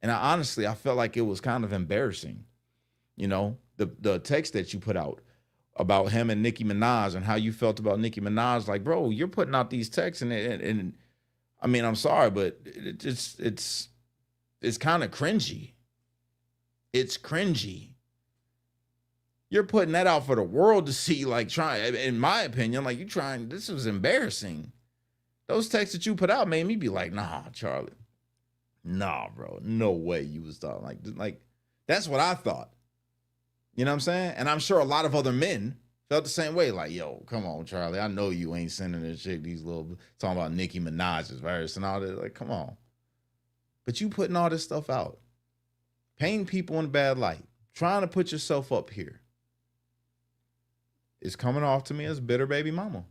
And honestly, I felt like it was kind of embarrassing, you know, the text that you put out about him and Nicki Minaj and how you felt about Nicki Minaj. Like, bro, you're putting out these texts, and I mean, I'm sorry, but it's kind of cringy. It's cringy. You're putting that out for the world to see, like, trying, in my opinion, like, this was embarrassing. Those texts that you put out made me be like, nah, Charlie. Nah, bro. No way you was talking like that's what I thought. You know what I'm saying? And I'm sure a lot of other men felt the same way. Like, yo, come on, Charlie. I know you ain't sending this chick these little, talking about Nicki Minaj's verse and all that. Like, come on. But you putting all this stuff out, painting people in a bad light, trying to put yourself up here. It's coming off to me as bitter baby mama.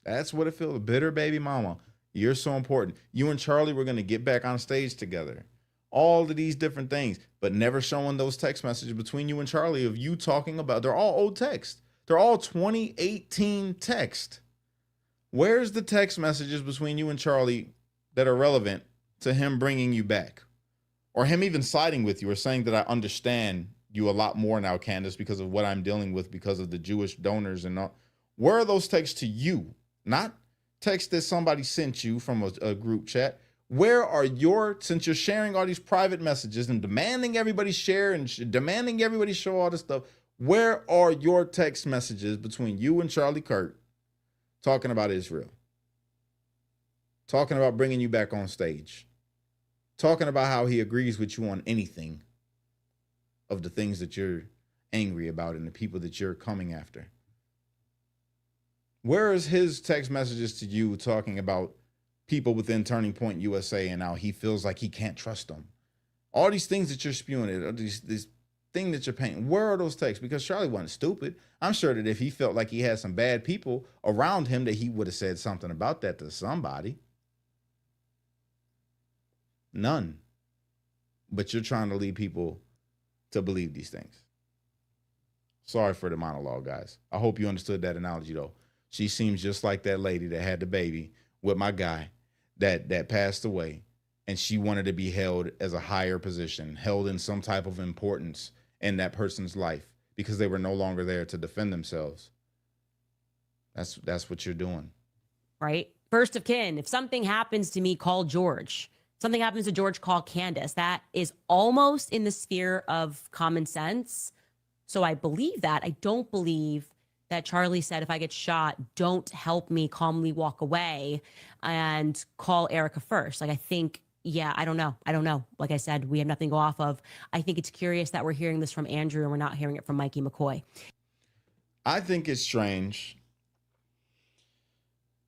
That's what it feels, bitter baby mama. You're so important. You and Charlie were going to get back on stage together. All of these different things, but never showing those text messages between you and Charlie of you talking about, they're all old text. They're all 2018 text. Where's the text messages between you and Charlie that are relevant to him bringing you back? Or him even siding with you or saying that I understand you a lot more now, Candace, because of what I'm dealing with, because of the Jewish donors and all. Where are those texts to you? Not texts that somebody sent you from a group chat. Where are your, since you're sharing all these private messages and demanding everybody share and demanding everybody show all this stuff, where are your text messages between you and Charlie Kirk talking about Israel? Talking about bringing you back on stage? Talking about how he agrees with you on anything of the things that you're angry about and the people that you're coming after? Where is his text messages to you talking about people within Turning Point USA and how he feels like he can't trust them? All these things that you're spewing, this thing that you're painting, where are those texts? Because Charlie wasn't stupid. I'm sure that if he felt like he had some bad people around him, that he would have said something about that to somebody. None. But you're trying to lead people to believe these things. Sorry for the monologue, guys. I hope you understood that analogy, though. She seems just like that lady that had the baby with my guy that passed away, and she wanted to be held as a higher position, held in some type of importance in that person's life because they were no longer there to defend themselves. That's what you're doing. Right? First of kin, if something happens to me, call George. Something happens to George, call Candace. That is almost in the sphere of common sense. So I believe that. I don't believe that Charlie said, if I get shot, don't help me, calmly walk away and call Erica first. Like, I think, yeah, I don't know. Like I said, we have nothing to go off of. I think it's curious that we're hearing this from Andrew and we're not hearing it from Mikey McCoy. I think it's strange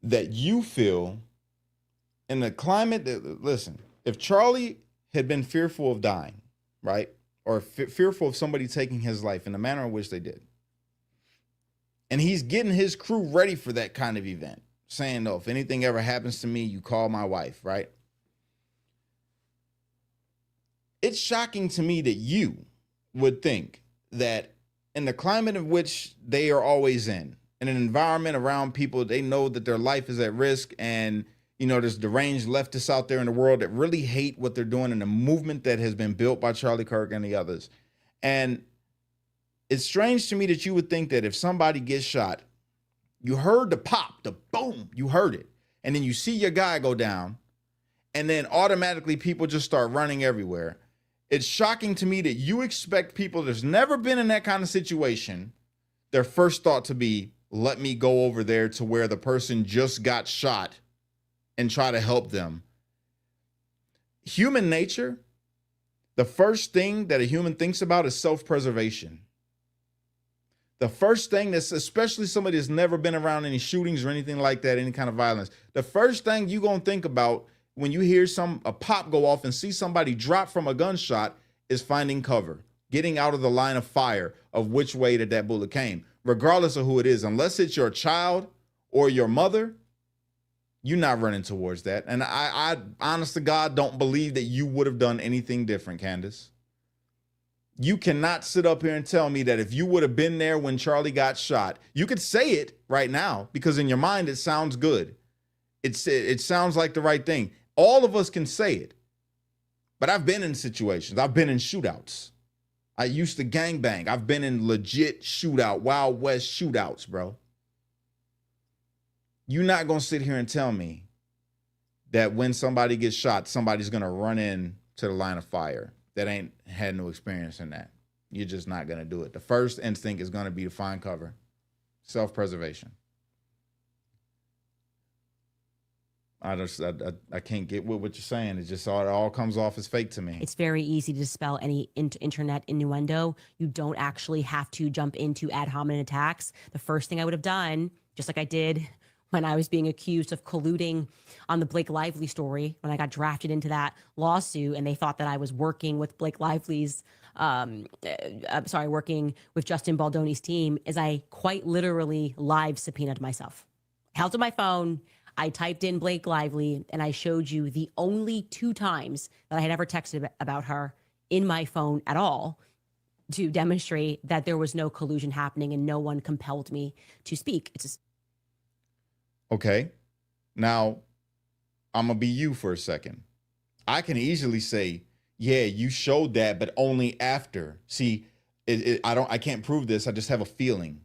that you feel in the climate that, listen, if Charlie had been fearful of dying, right? Or fearful of somebody taking his life in the manner in which they did, and he's getting his crew ready for that kind of event, saying, no, if anything ever happens to me, you call my wife, right? It's shocking to me that you would think that in the climate of which they are always in an environment around people, they know that their life is at risk, and, you know, there's deranged leftists out there in the world that really hate what they're doing in the movement that has been built by Charlie Kirk and the others. And it's strange to me that you would think that if somebody gets shot, you heard the pop, the boom, you heard it. And then you see your guy go down, and then automatically people just start running everywhere. It's shocking to me that you expect people that's never been in that kind of situation, their first thought to be, let me go over there to where the person just got shot and try to help them. Human nature, the first thing that a human thinks about is self-preservation. The first thing that's, especially somebody that's never been around any shootings or anything like that, any kind of violence, the first thing you're going to think about when you hear a pop go off and see somebody drop from a gunshot is finding cover, getting out of the line of fire of which way that bullet came, regardless of who it is. Unless it's your child or your mother, you're not running towards that. And I honest to God, don't believe that you would have done anything different, Candace. You cannot sit up here and tell me that if you would have been there when Charlie got shot, you could say it right now because in your mind, it sounds good. It sounds like the right thing. All of us can say it, but I've been in situations. I've been in shootouts. I used to gangbang. I've been in legit shootout, Wild West shootouts, bro. You're not going to sit here and tell me that when somebody gets shot, somebody's going to run in to the line of fire that ain't had no experience in that. You're just not going to do it. The first instinct is going to be to find cover. Self-preservation. I can't get what you're saying. It's just it all comes off as fake to me. It's very easy to dispel any internet innuendo. You don't actually have to jump into ad hominem attacks. The first thing I would have done, just like I did when I was being accused of colluding on the Blake Lively story, when I got drafted into that lawsuit and they thought that I was working with Blake Lively's, working with Justin Baldoni's team, is I quite literally live subpoenaed myself. Held to my phone. I typed in Blake Lively and I showed you the only 2 times that I had ever texted about her in my phone at all to demonstrate that there was no collusion happening and no one compelled me to speak. It's just Okay. Now, I'm going to be you for a second. I can easily say, yeah, you showed that, but only after. See, I can't prove this. I just have a feeling.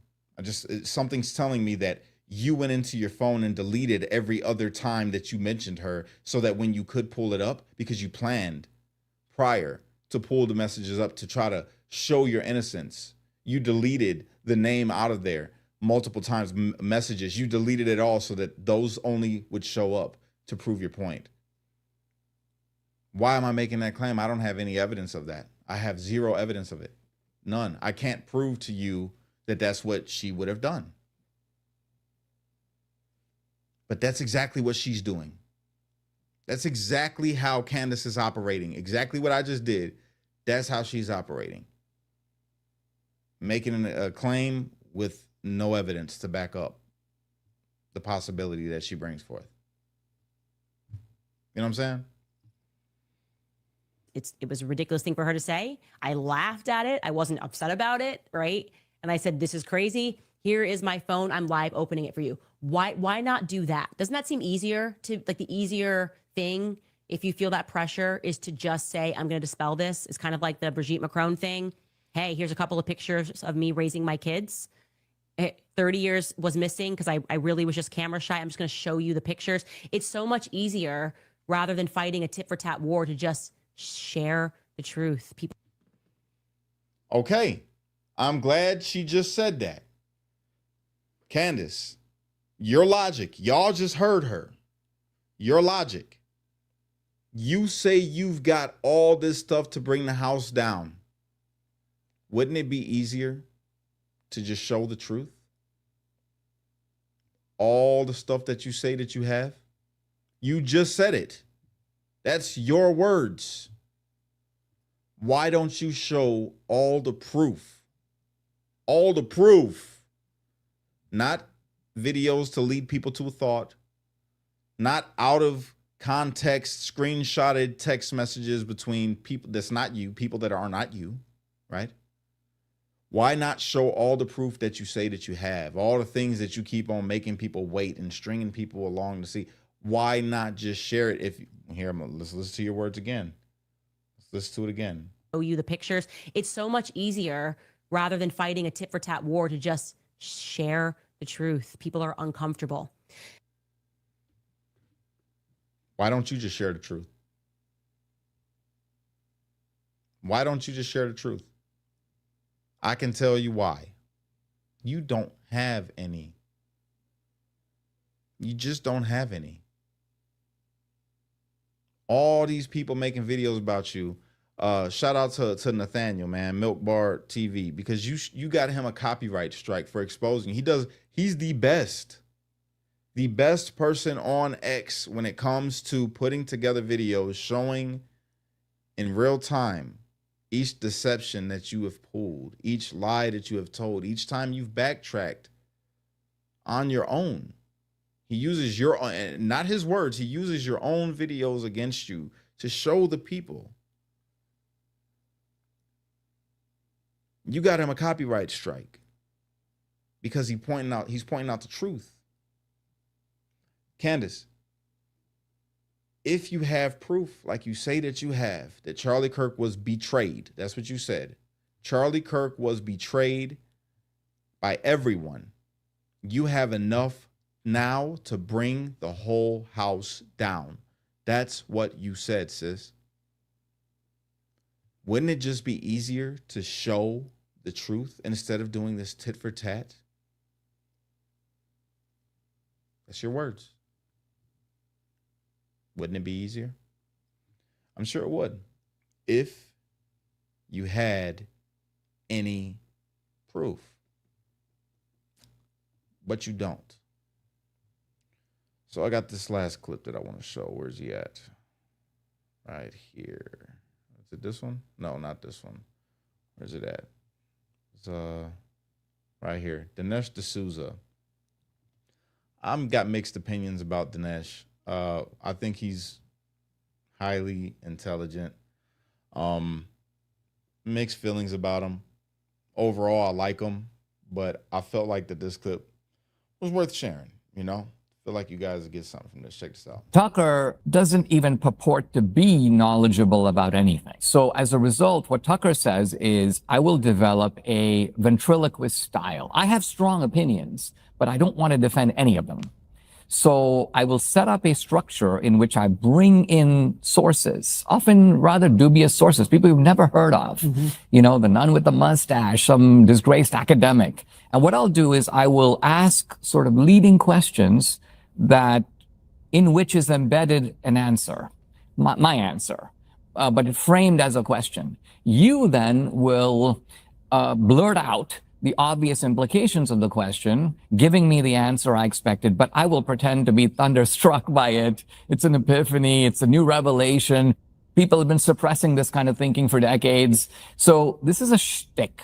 Something's telling me that you went into your phone and deleted every other time that you mentioned her so that when you could pull it up, because you planned prior to pull the messages up to try to show your innocence, you deleted the name out of there multiple times, messages. You deleted it all so that those only would show up to prove your point. Why am I making that claim? I don't have any evidence of that. I have zero evidence of it. None. I can't prove to you that that's what she would have done. But that's exactly what she's doing. That's exactly how Candace is operating. Exactly what I just did. That's how she's operating. Making a claim with no evidence to back up the possibility that she brings forth. You know what I'm saying? it was a ridiculous thing for her to say. I laughed at it. I wasn't upset about it, right? And I said, this is crazy. Here is my phone. I'm live opening it for you. Why not do that? Doesn't that seem easier to, like, the easier thing if you feel that pressure is to just say, I'm going to dispel this? It's kind of like the Brigitte Macron thing. Hey, here's a couple of pictures of me raising my kids. 30 years was missing because I really was just camera shy. I'm just going to show you the pictures. It's so much easier rather than fighting a tit for tat war to just share the truth. People. Okay. I'm glad she just said that. Candace, your logic, y'all just heard her. Your logic. You say you've got all this stuff to bring the house down. Wouldn't it be easier to just show the truth? All the stuff that you say that you have. You just said it. That's your words. Why don't you show all the proof? All the proof. Not videos to lead people to a thought. Not out of context, screenshotted text messages between people that's not you, people that are not you, right? Why not show all the proof that you say that you have, all the things that you keep on making people wait and stringing people along to see? Why not just share it? If here, let's listen to your words again. Let's listen to it again. Show you the pictures. It's so much easier rather than fighting a tit for tat war to just share the truth. People are uncomfortable. Why don't you just share the truth? Why don't you just share the truth? I can tell you why. You don't have any. You just don't have any. All these people making videos about you. Shout out to Nathaniel, man, Milk Bar TV, because you got him a copyright strike for exposing. He's the best person on X when it comes to putting together videos showing in real time each deception that you have pulled, each lie that you have told, each time you've backtracked on your own. He uses your own, not his words, he uses your own videos against you to show the people. You got him a copyright strike because he's pointing out the truth. Candace, if you have proof, like you say that you have, that Charlie Kirk was betrayed, that's what you said. Charlie Kirk was betrayed by everyone. You have enough now to bring the whole house down. That's what you said, sis. Wouldn't it just be easier to show the truth instead of doing this tit for tat? That's your words. Wouldn't it be easier? I'm sure it would, if you had any proof. But you don't. So I got this last clip that I want to show. Where's he at? Right here. Is it this one? No, not this one. Where's it at? It's right here. Dinesh D'Souza. I'm got mixed opinions about Dinesh. I think he's highly intelligent. Um, Mixed feelings about him. Overall, I like him, but I felt like that this clip was worth sharing. Feel like you guys would get something from this. Check this out. Tucker doesn't even purport to be knowledgeable about anything. So as a result, what Tucker says is, I will develop a ventriloquist style. I have strong opinions, but I don't want to defend any of them. So I will set up a structure in which I bring in sources, often rather dubious sources, people you've never heard of. The nun with the mustache, some disgraced academic. And what I'll do is I will ask sort of leading questions that in which is embedded an answer, my answer, but framed as a question. You then will blurt out the obvious implications of the question, giving me the answer I expected, but I will pretend to be thunderstruck by it. It's an epiphany. It's a new revelation. People have been suppressing this kind of thinking for decades. So this is a shtick.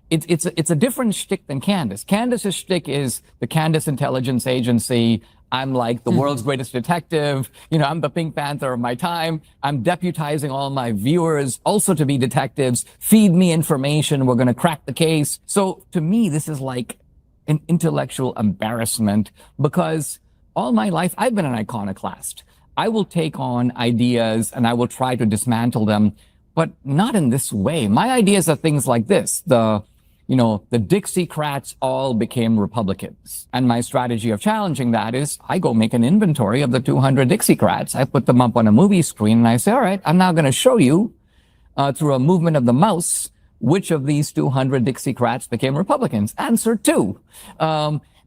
It's a different shtick than Candace. Candace's shtick is the Candace Intelligence Agency. I'm like the world's greatest detective. I'm the Pink Panther of my time. I'm deputizing all my viewers also to be detectives. Feed me information. We're going to crack the case. So to me, this is like an intellectual embarrassment because all my life I've been an iconoclast. I will take on ideas and I will try to dismantle them, but not in this way. My ideas are things like this. The Dixiecrats all became Republicans. And my strategy of challenging that is I go make an inventory of the 200 Dixiecrats. I put them up on a movie screen and I say, all right, I'm now going to show you through a movement of the mouse which of these 200 Dixiecrats became Republicans. Answer 2.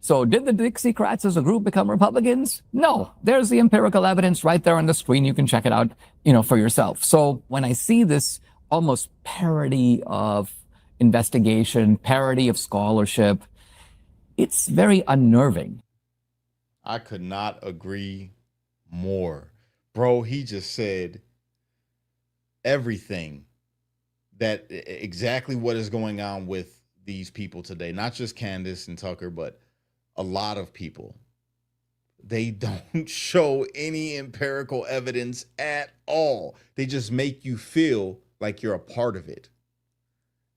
So did the Dixiecrats as a group become Republicans? No. There's the empirical evidence right there on the screen. You can check it out, for yourself. So when I see this almost parody of investigation, parody of scholarship, it's very unnerving. I could not agree more. Bro, he just said everything that exactly what is going on with these people today. Not just Candace and Tucker, but a lot of people. They don't show any empirical evidence at all. They just make you feel like you're a part of it.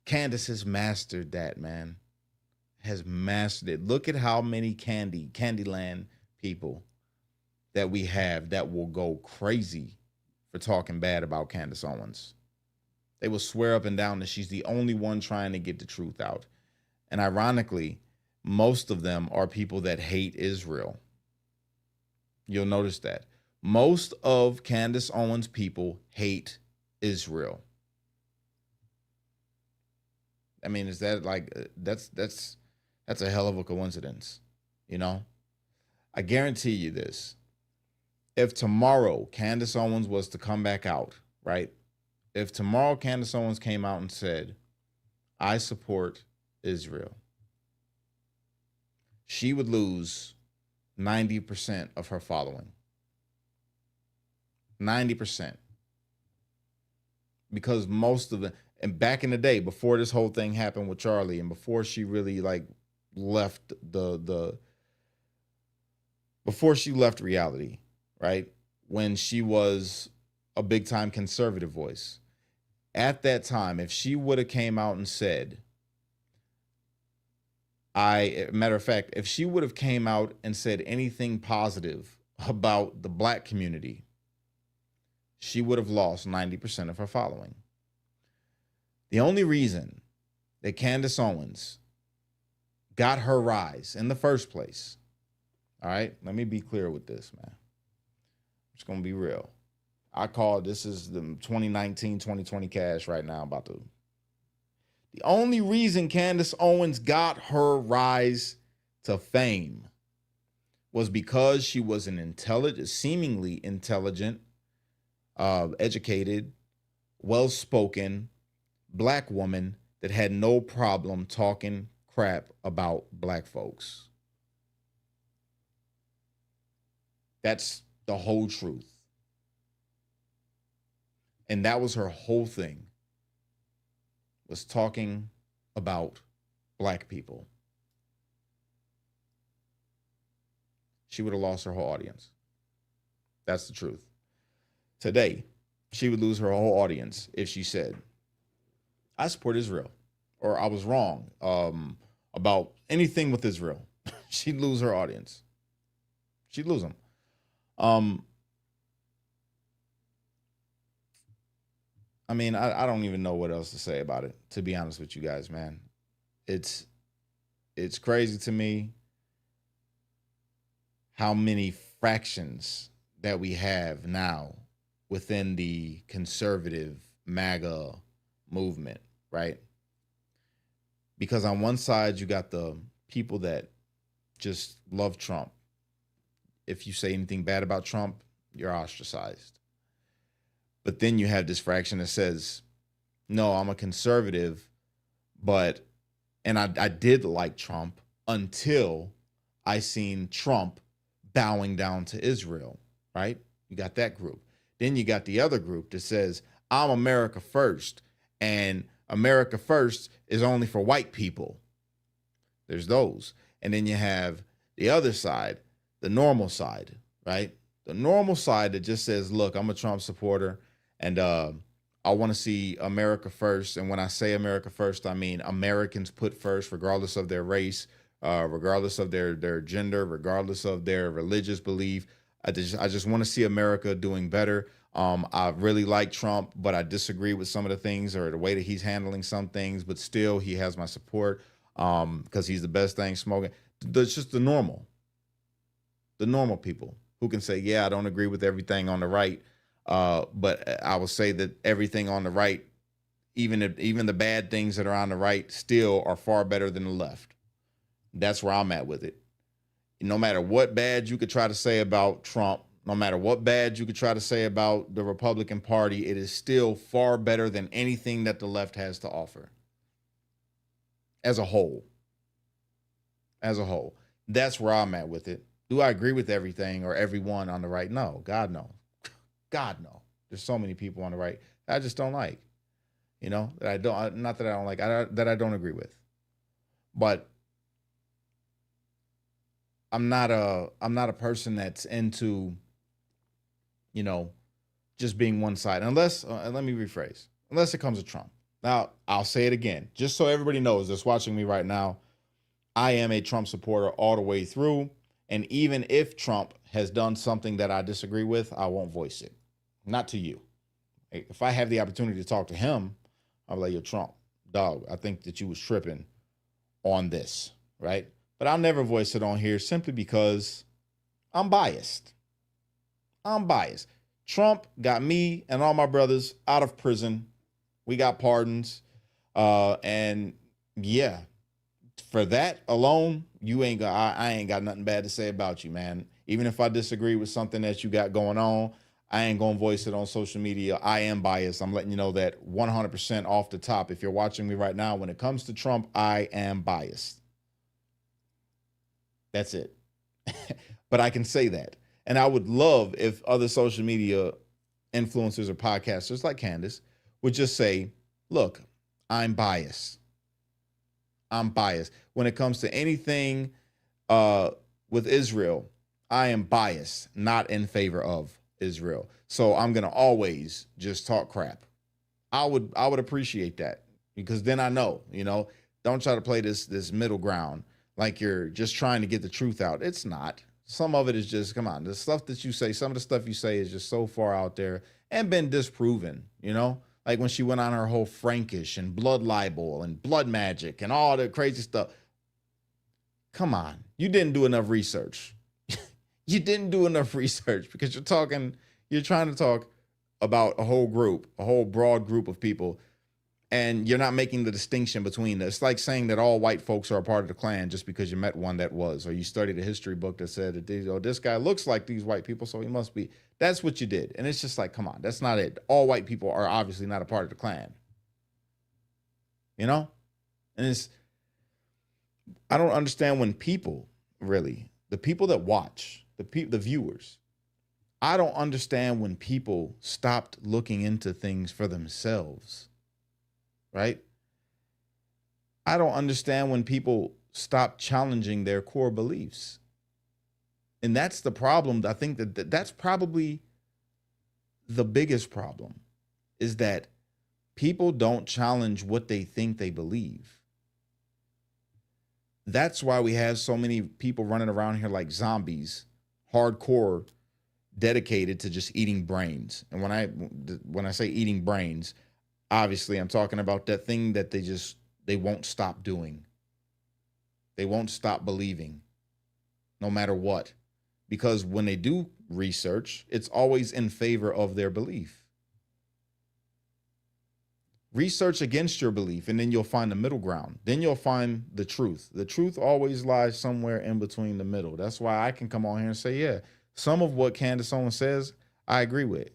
Candace has mastered that, man. Has mastered it. Look at how many Candyland people that we have that will go crazy for talking bad about Candace Owens. They will swear up and down that she's the only one trying to get the truth out. And ironically, most of them are people that hate Israel. You'll notice that. Most of Candace Owens' people hate Israel. I mean, is that like that's a hell of a coincidence, I guarantee you this. If tomorrow Candace Owens was to come back out, right? If tomorrow Candace Owens came out and said, I support Israel, she would lose 90% of her following. 90%. Because most of them, and back in the day, before this whole thing happened with Charlie, and before she really left before she left reality, right? When she was a big time conservative voice, at that time, if she would have came out and said, matter of fact, if she would have came out and said anything positive about the black community, she would have lost 90% of her following. The only reason that Candace Owens got her rise in the first place, all right, let me be clear with this, man. I'm just going to be real. I call this is the 2019, 2020 Kash right now about to. The only reason Candace Owens got her rise to fame was because she was an intelligent, seemingly intelligent, educated, well-spoken black woman that had no problem talking crap about black folks. That's the whole truth. And that was her whole thing, was talking about black people. she would have lost her whole audience. That's the truth. Today, she would lose her whole audience if she said, I support Israel, or I was wrong about anything with Israel. She'd lose her audience. She'd lose them. I mean, I don't even know what else to say about it, to be honest with you guys, man. It's crazy to me how many fractions that we have now within the conservative MAGA movement, right? Because on one side, you got the people that just love Trump. If you say anything bad about Trump, you're ostracized. But then you have this fraction that says, no, I'm a conservative, and I did like Trump until I seen Trump bowing down to Israel, right? You got that group. Then you got the other group that says, I'm America first, and America first is only for white people. There's those. And then you have the other side, the normal side, right? The normal side that just says, look, I'm a Trump supporter, and I want to see America first. And when I say America first, I mean Americans put first, regardless of their race, regardless of their gender, regardless of their religious belief. I just want to see America doing better. I really like Trump, but I disagree with some of the things or the way that he's handling some things, but still he has my support because he's the best thing smoking. It's just the normal people who can say, yeah, I don't agree with everything on the right, but I will say that everything on the right, even the bad things that are on the right, still are far better than the left. That's where I'm at with it. No matter what bad you could try to say about Trump, no matter what bad you could try to say about the Republican Party, it is still far better than anything that the left has to offer. As a whole. As a whole. That's where I'm at with it. Do I agree with everything or everyone on the right? No. God, no. God, no. There's so many people on the right I just don't like. You know, that I don't, not that I don't like, that I don't agree with. But I'm not a person that's into, you know, just being one side. Unless, let me rephrase, unless it comes to Trump. Now, I'll say it again, just so everybody knows that's watching me right now. I am a Trump supporter all the way through. And even if Trump has done something that I disagree with, I won't voice it. Not to you. If I have the opportunity to talk to him, I'll be like, yo, Trump, dog, I think that you was tripping on this, right? But I'll never voice it on here simply because I'm biased. I'm biased. Trump got me and all my brothers out of prison. We got pardons. And yeah, for that alone, I ain't got nothing bad to say about you, man. Even if I disagree with something that you got going on, I ain't gonna voice it on social media. I am biased. I'm letting you know that 100% off the top. If you're watching me right now, when it comes to Trump, I am biased. That's it. But I can say that. And I would love if other social media influencers or podcasters like Candace would just say, look, I'm biased. I'm biased. When it comes to anything with Israel, I am biased, not in favor of Israel. So I'm going to always just talk crap. I would appreciate that, because then I know, you know, don't try to play this middle ground like you're just trying to get the truth out. It's not. Some of it is just, come on, the stuff that you say, some of the stuff you say is just so far out there and been disproven, you know? Like when she went on her whole Frankish and blood libel and blood magic and all the crazy stuff. Come on, you didn't do enough research. You didn't do enough research, because you're trying to talk about a whole group, a whole broad group of people, and you're not making the distinction between this. It's like saying that all white folks are a part of the Klan just because you met one that was, or you studied a history book that said that this guy looks like these white people, so he must be. That's what you did. And it's just like, come on, that's not it. All white people are obviously not a part of the Klan. You know? And I don't understand when people, really, the people that watch, the viewers, I don't understand when people stopped looking into things for themselves, right? I don't understand when people stop challenging their core beliefs. And that's the problem. I think that's probably the biggest problem, is that people don't challenge what they think they believe. That's why we have so many people running around here like zombies, hardcore, dedicated to just eating brains. And when I say eating brains, obviously I'm talking about that thing that they won't stop doing. They won't stop believing, no matter what. Because when they do research, it's always in favor of their belief. Research against your belief, and then you'll find the middle ground. Then you'll find the truth. The truth always lies somewhere in between the middle. That's why I can come on here and say, yeah, some of what Candace Owens says, I agree with.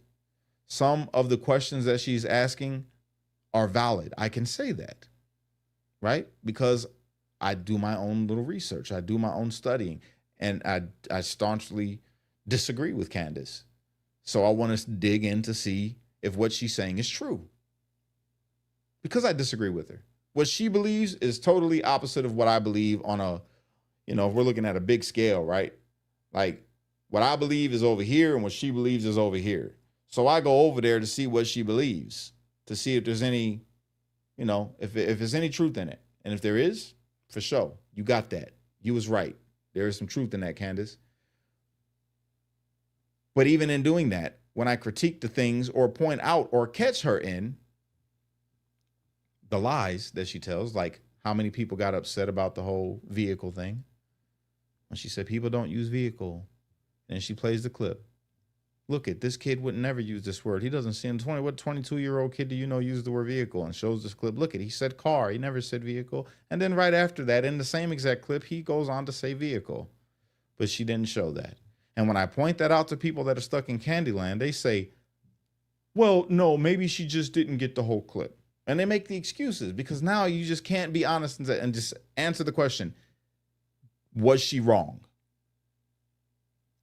Some of the questions that she's asking are valid. I can say that, right? Because I do my own little research. I do my own studying. And I staunchly disagree with Candace. So I want to dig in to see if what she's saying is true. Because I disagree with her. What she believes is totally opposite of what I believe on a, if we're looking at a big scale, right? Like what I believe is over here and what she believes is over here. So I go over there to see what she believes, to see if there's any, if there's any truth in it. And if there is, for sure, you got that. You was right. There is some truth in that, Candace. But even in doing that, when I critique the things or point out or catch her in the lies that she tells, like how many people got upset about the whole vehicle thing, when she said people don't use vehicle, and she plays the clip. Look, this kid would never use this word. He doesn't see him. 22-year-old kid do you know use the word vehicle? And shows this clip. Look, he said car. He never said vehicle. And then right after that, in the same exact clip, he goes on to say vehicle. But she didn't show that. And when I point that out to people that are stuck in Candyland, they say, well, no, maybe she just didn't get the whole clip. And they make the excuses because now you just can't be honest and just answer the question. Was she wrong?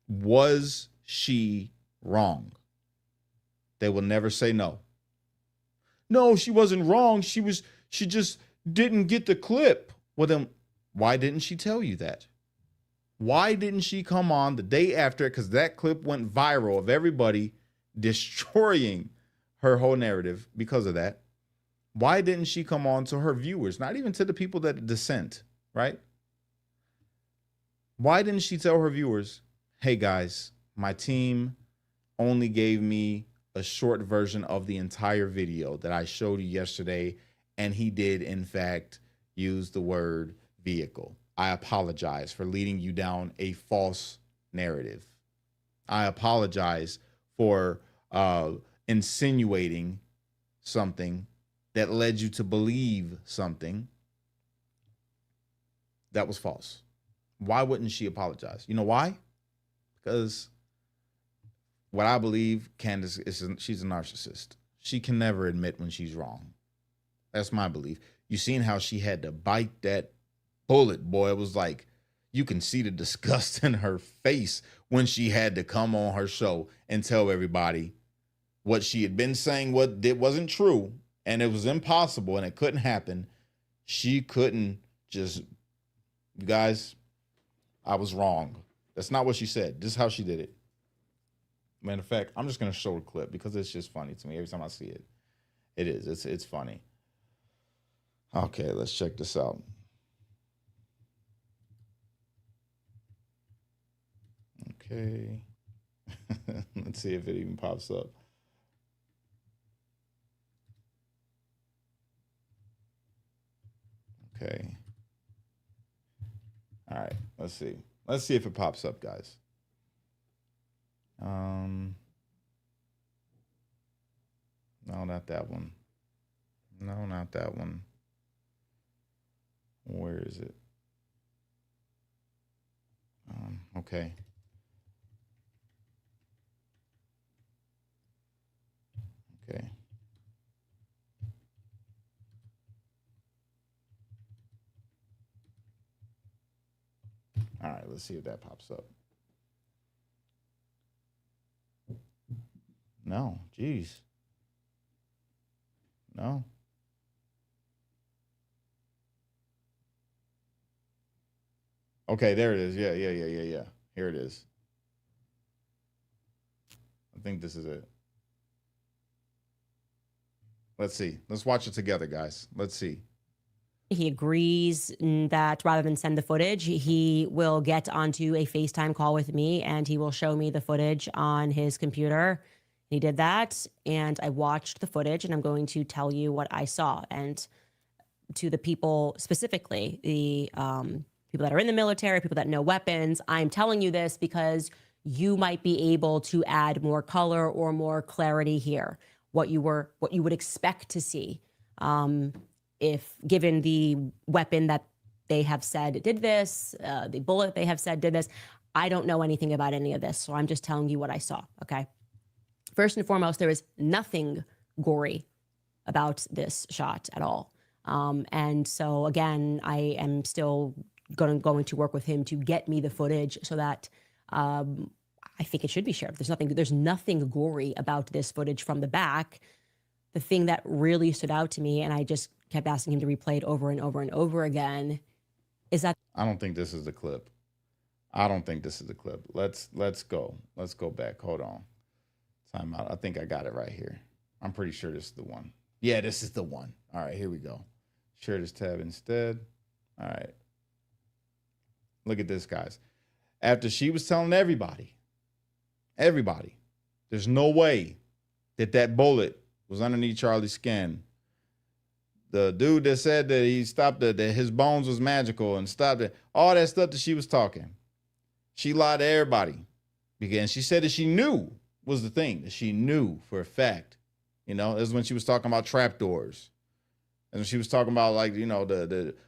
Was she wrong? They will never say no. No, she wasn't wrong. She just didn't get the clip. Well, then why didn't she tell you that? Why didn't she come on the day after it? Because that clip went viral of everybody destroying her whole narrative because of that. Why didn't she come on to her viewers? Not even to the people that dissent, right? Why didn't she tell her viewers, hey guys, my team only gave me a short version of the entire video that I showed you yesterday, and he did, in fact, use the word vehicle. I apologize for leading you down a false narrative. I apologize for insinuating something that led you to believe something that was false. Why wouldn't she apologize? You know why? Because what I believe, Candace, she's a narcissist. She can never admit when she's wrong. That's my belief. You seen how she had to bite that bullet, boy. It was like you can see the disgust in her face when she had to come on her show and tell everybody what she had been saying wasn't true, and it was impossible, and it couldn't happen. She couldn't just, you guys, I was wrong. That's not what she said. This is how she did it. Matter of fact, I'm just going to show a clip because it's just funny to me every time I see it. It is. It's funny. Okay, let's check this out. Okay. Let's see if it even pops up. Okay. All right, let's see. Let's see if it pops up, guys. No, not that one. No, not that one. Where is it? Okay. Okay. All right, let's see if that pops up. No, geez. No. Okay, there it is. Yeah. Here it is. I think this is it. Let's see. Let's watch it together, guys. Let's see. He agrees that rather than send the footage, he will get onto a FaceTime call with me and he will show me the footage on his computer. He did that, and I watched the footage, and I'm going to tell you what I saw. And to the people specifically, the people that are in the military, people that know weapons, I'm telling you this because you might be able to add more color or more clarity here. What you would expect to see if given the weapon that they have said did this, the bullet they have said did this. I don't know anything about any of this, so I'm just telling you what I saw. Okay. First and foremost, there is nothing gory about this shot at all. And so again, I am still going to work with him to get me the footage so that I think it should be shared. There's nothing gory about this footage from the back. The thing that really stood out to me, and I just kept asking him to replay it over and over and over again, is that I don't think this is the clip. I don't think this is the clip. Let's go. Let's go back. Hold on. Time out. I think I got it right here. I'm pretty sure this is the one. Yeah, this is the one. All right, here we go. Share this tab instead. All right. Look at this, guys. After she was telling everybody, there's no way that bullet was underneath Charlie's skin. The dude that said that he stopped it, that his bones was magical and stopped it, all that stuff that she was talking. She lied to everybody. Because she said that she knew was the thing, that she knew for a fact. You know, this is when she was talking about trapdoors. And she was talking about, like, you know,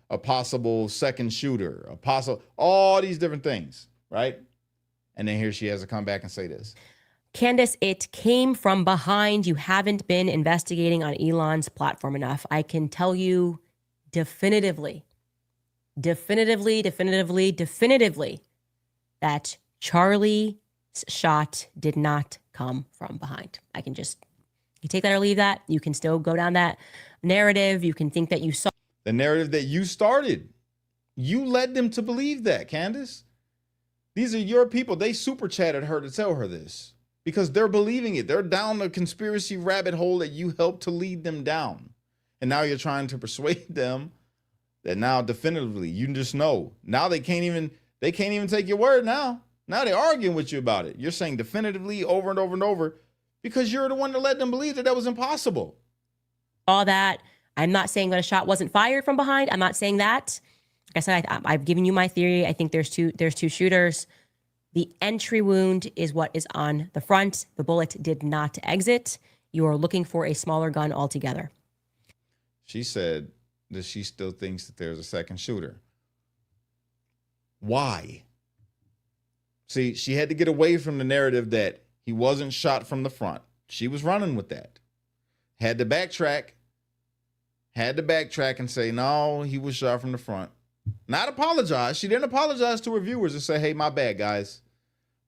a possible second shooter, all these different things, right? And then here she has to come back and say this. Candace, it came from behind. You haven't been investigating on Elon's platform enough. I can tell you definitively that Charlie's shot did not come from behind. You take that or leave that. You can still go down that narrative. You can think that you saw the narrative that you started. You led them to believe that, Candace. These are your people. They super chatted her to tell her this because they're believing it. They're down the conspiracy rabbit hole that you helped to lead them down. And now you're trying to persuade them that now definitively, you just know. Now they can't even take your word now. Now they're arguing with you about it. You're saying definitively over and over and over because you're the one that led them believe that was impossible. All that. I'm not saying that a shot wasn't fired from behind. I'm not saying that. Like I said, I've given you my theory. I think there's two shooters. The entry wound is what is on the front. The bullet did not exit. You are looking for a smaller gun altogether. She said that she still thinks that there's a second shooter. Why? See, she had to get away from the narrative that he wasn't shot from the front. She was running with that. Had to backtrack and say, no, he was shot from the front. Not apologize. She didn't apologize to her viewers and say, hey, my bad, guys.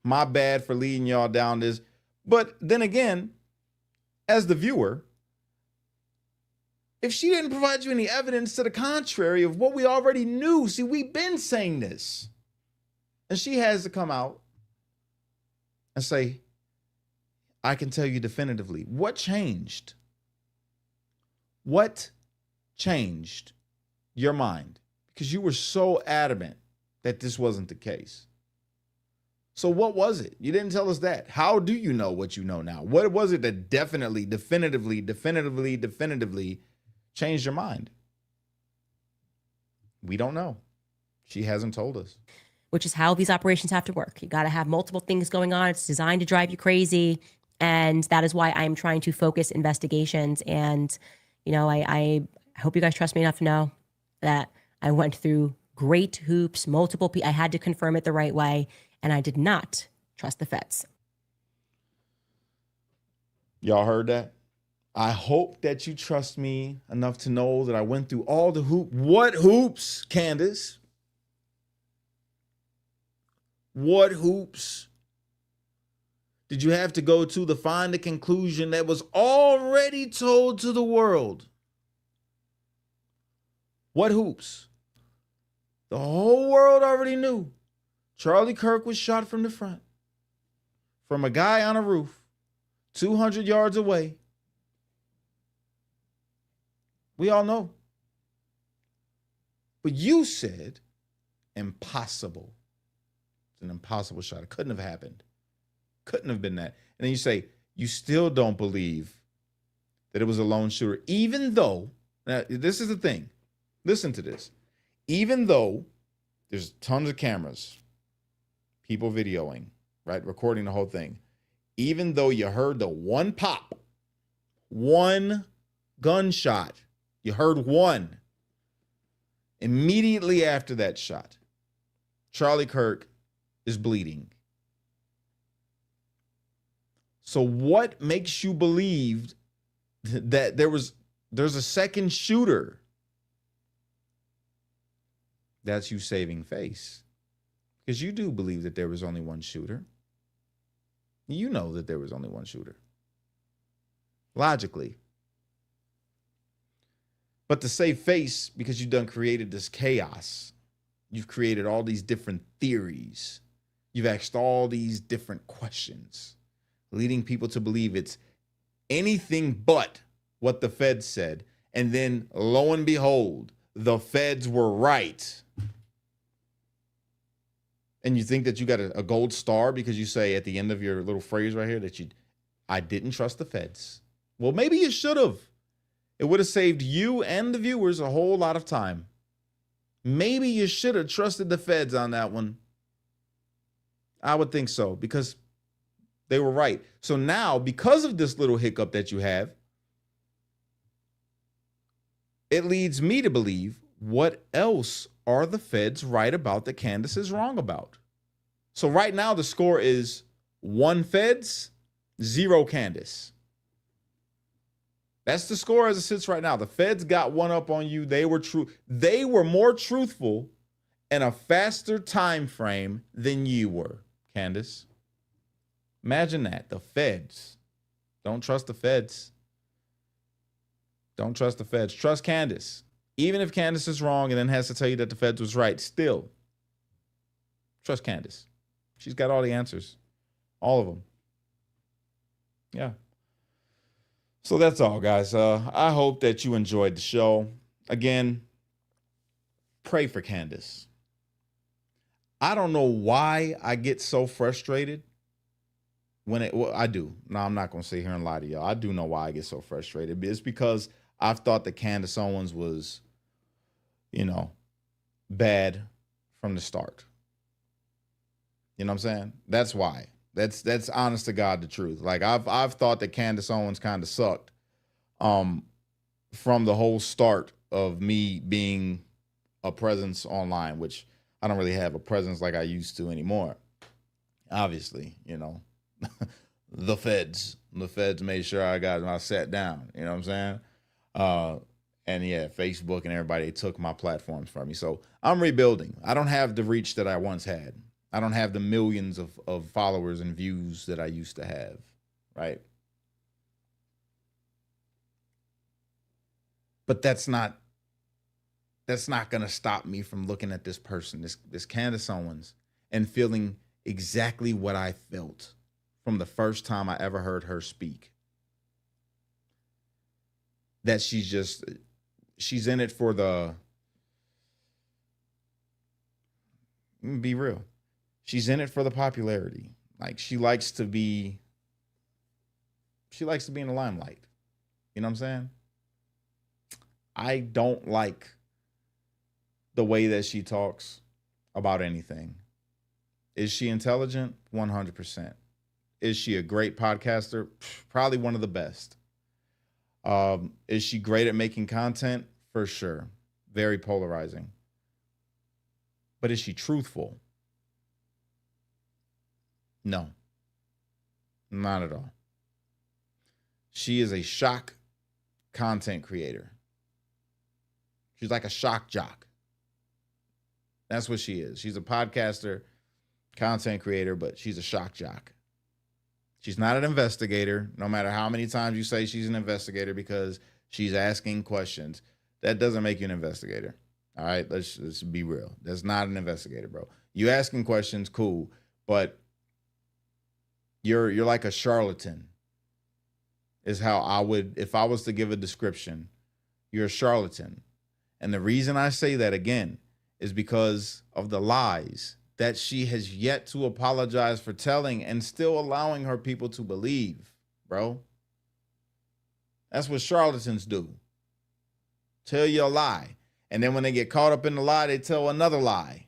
My bad for leading y'all down this. But then again, as the viewer, if she didn't provide you any evidence to the contrary of what we already knew, see, we've been saying this. And she has to come out and say, I can tell you definitively. What changed? What changed your mind? Because you were so adamant that this wasn't the case. So what was it? You didn't tell us that. How do you know what you know now? What was it that definitively changed your mind? We don't know. She hasn't told us. Which is how these operations have to work. You got to have multiple things going on. It's designed to drive you crazy. And that is why I'm trying to focus investigations. And, you know, I hope you guys trust me enough to know that I went through great hoops, I had to confirm it the right way. And I did not trust the feds. Y'all heard that? I hope that you trust me enough to know that I went through all the hoops. What hoops, Candace? What hoops did you have to go to find the conclusion that was already told to the world? What hoops? The whole world already knew Charlie Kirk was shot from the front, from a guy on a roof 200 yards away. We all know. But you said impossible. It's an impossible shot. It couldn't have happened. Couldn't have been that. And then you say, you still don't believe that it was a lone shooter, even though, now this is the thing. Listen to this. Even though there's tons of cameras, people videoing, right? Recording the whole thing. Even though you heard the one pop, one gunshot, you heard one. Immediately after that shot, Charlie Kirk is bleeding. So what makes you believe that there's a second shooter? That's you saving face. Because you do believe that there was only one shooter. You know that there was only one shooter. Logically. But to save face, because you've done created this chaos, you've created all these different theories, you've asked all these different questions, leading people to believe it's anything but what the feds said. And then lo and behold, the feds were right. And you think that you got a gold star because you say at the end of your little phrase right here that I didn't trust the feds. Well, maybe you should have. It would have saved you and the viewers a whole lot of time. Maybe you should have trusted the feds on that one. I would think so, because they were right. So now, because of this little hiccup that you have, it leads me to believe, what else are the feds right about that Candace is wrong about? So right now the score is 1 feds, 0 Candace. That's the score as it sits right now. The feds got one up on you. They were true. They were more truthful in a faster time frame than you were, Candace. Imagine that. The feds. Don't trust the feds. Don't trust the feds. Trust Candace. Even if Candace is wrong and then has to tell you that the feds was right, still trust Candace. She's got all the answers. All of them. Yeah. So that's all, guys. I hope that you enjoyed the show. Again, pray for Candace. I don't know why I get so frustrated I do. No, I'm not going to sit here and lie to y'all. I do know why I get so frustrated. It's because I've thought that Candace Owens was, bad from the start. You know what I'm saying? That's why. That's honest to God the truth. Like I've thought that Candace Owens kind of sucked from the whole start of me being a presence online, which I don't really have a presence like I used to anymore. Obviously, the feds made sure I sat down, you know what I'm saying? And yeah, Facebook and everybody took my platforms from me. So I'm rebuilding. I don't have the reach that I once had. I don't have the millions of followers and views that I used to have, right? But that's not going to stop me from looking at this person, this Candace Owens, and feeling exactly what I felt from the first time I ever heard her speak. That she's in it for be real. She's in it for the popularity. Like she likes to be in the limelight. You know what I'm saying? I don't like the way that she talks about anything. Is she intelligent? 100%. Is she a great podcaster? Probably one of the best. Is she great at making content? For sure. Very polarizing. But is she truthful? No. Not at all. She is a shock content creator. She's like a shock jock. That's what she is. She's a podcaster, content creator, but she's a shock jock. She's not an investigator, no matter how many times you say she's an investigator, because she's asking questions. That doesn't make you an investigator. All right, let's be real. That's not an investigator, bro. You asking questions, cool, but you're like a charlatan. is how I would, if I was to give a description. You're a charlatan. And the reason I say that again is because of the lies that she has yet to apologize for telling and still allowing her people to believe, bro. That's what charlatans do. Tell you a lie. And then when they get caught up in the lie, they tell another lie.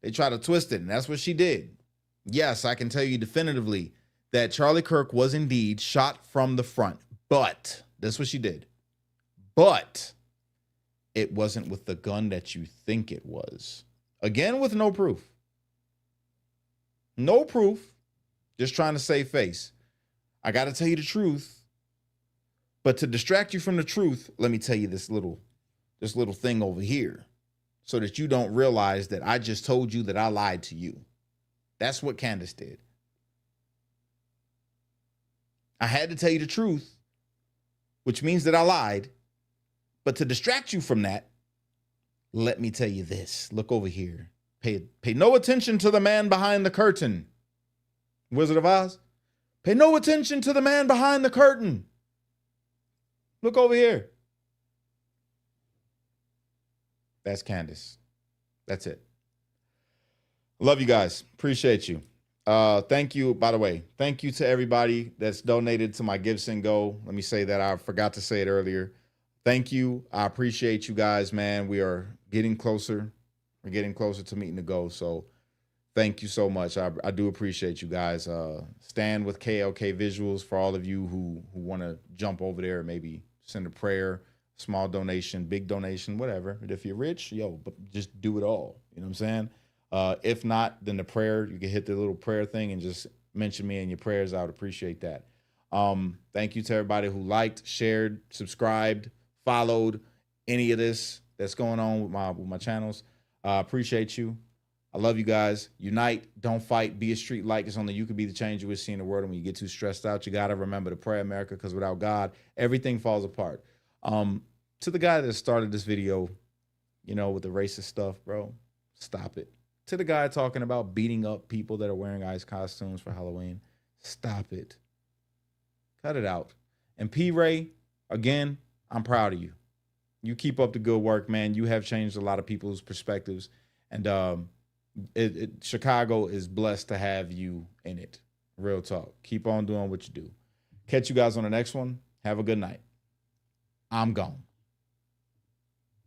They try to twist it, and that's what she did. Yes, I can tell you definitively that Charlie Kirk was indeed shot from the front, but that's what she did. But it wasn't with the gun that you think it was. Again, with no proof. No proof. Just trying to save face. I got to tell you the truth. But to distract you from the truth, let me tell you this little thing over here so that you don't realize that I just told you that I lied to you. That's what Candace did. I had to tell you the truth, which means that I lied. But to distract you from that, let me tell you this. Look over here. Pay no attention to the man behind the curtain. Wizard of Oz. Pay no attention to the man behind the curtain. Look over here. That's Candace. That's it. Love you guys. Appreciate you. Thank you, by the way. Thank you to everybody that's donated to my Give Send Go. Let me say that. I forgot to say it earlier. Thank you. I appreciate you guys, man. We are getting closer. We're getting closer to meeting the goal. So thank you so much. I do appreciate you guys. Stand with KLK Visuals for all of you who want to jump over there, maybe send a prayer, small donation, big donation, whatever. But if you're rich, but just do it all. You know what I'm saying? If not, then the prayer, you can hit the little prayer thing and just mention me in your prayers. I would appreciate that. Thank you to everybody who liked, shared, subscribed, followed any of this that's going on with my channels. Appreciate you. I love you guys. Unite, don't fight, be a street light. It's only you can be the change you wish to see in the world. And when you get too stressed out, you got to remember to pray, America, because without God, everything falls apart. To the guy that started this video, with the racist stuff, bro, stop it. To the guy talking about beating up people that are wearing ice costumes for Halloween, stop it. Cut it out. And P. Ray, again, I'm proud of you. You keep up the good work, man. You have changed a lot of people's perspectives. And Chicago is blessed to have you in it. Real talk. Keep on doing what you do. Catch you guys on the next one. Have a good night. I'm gone.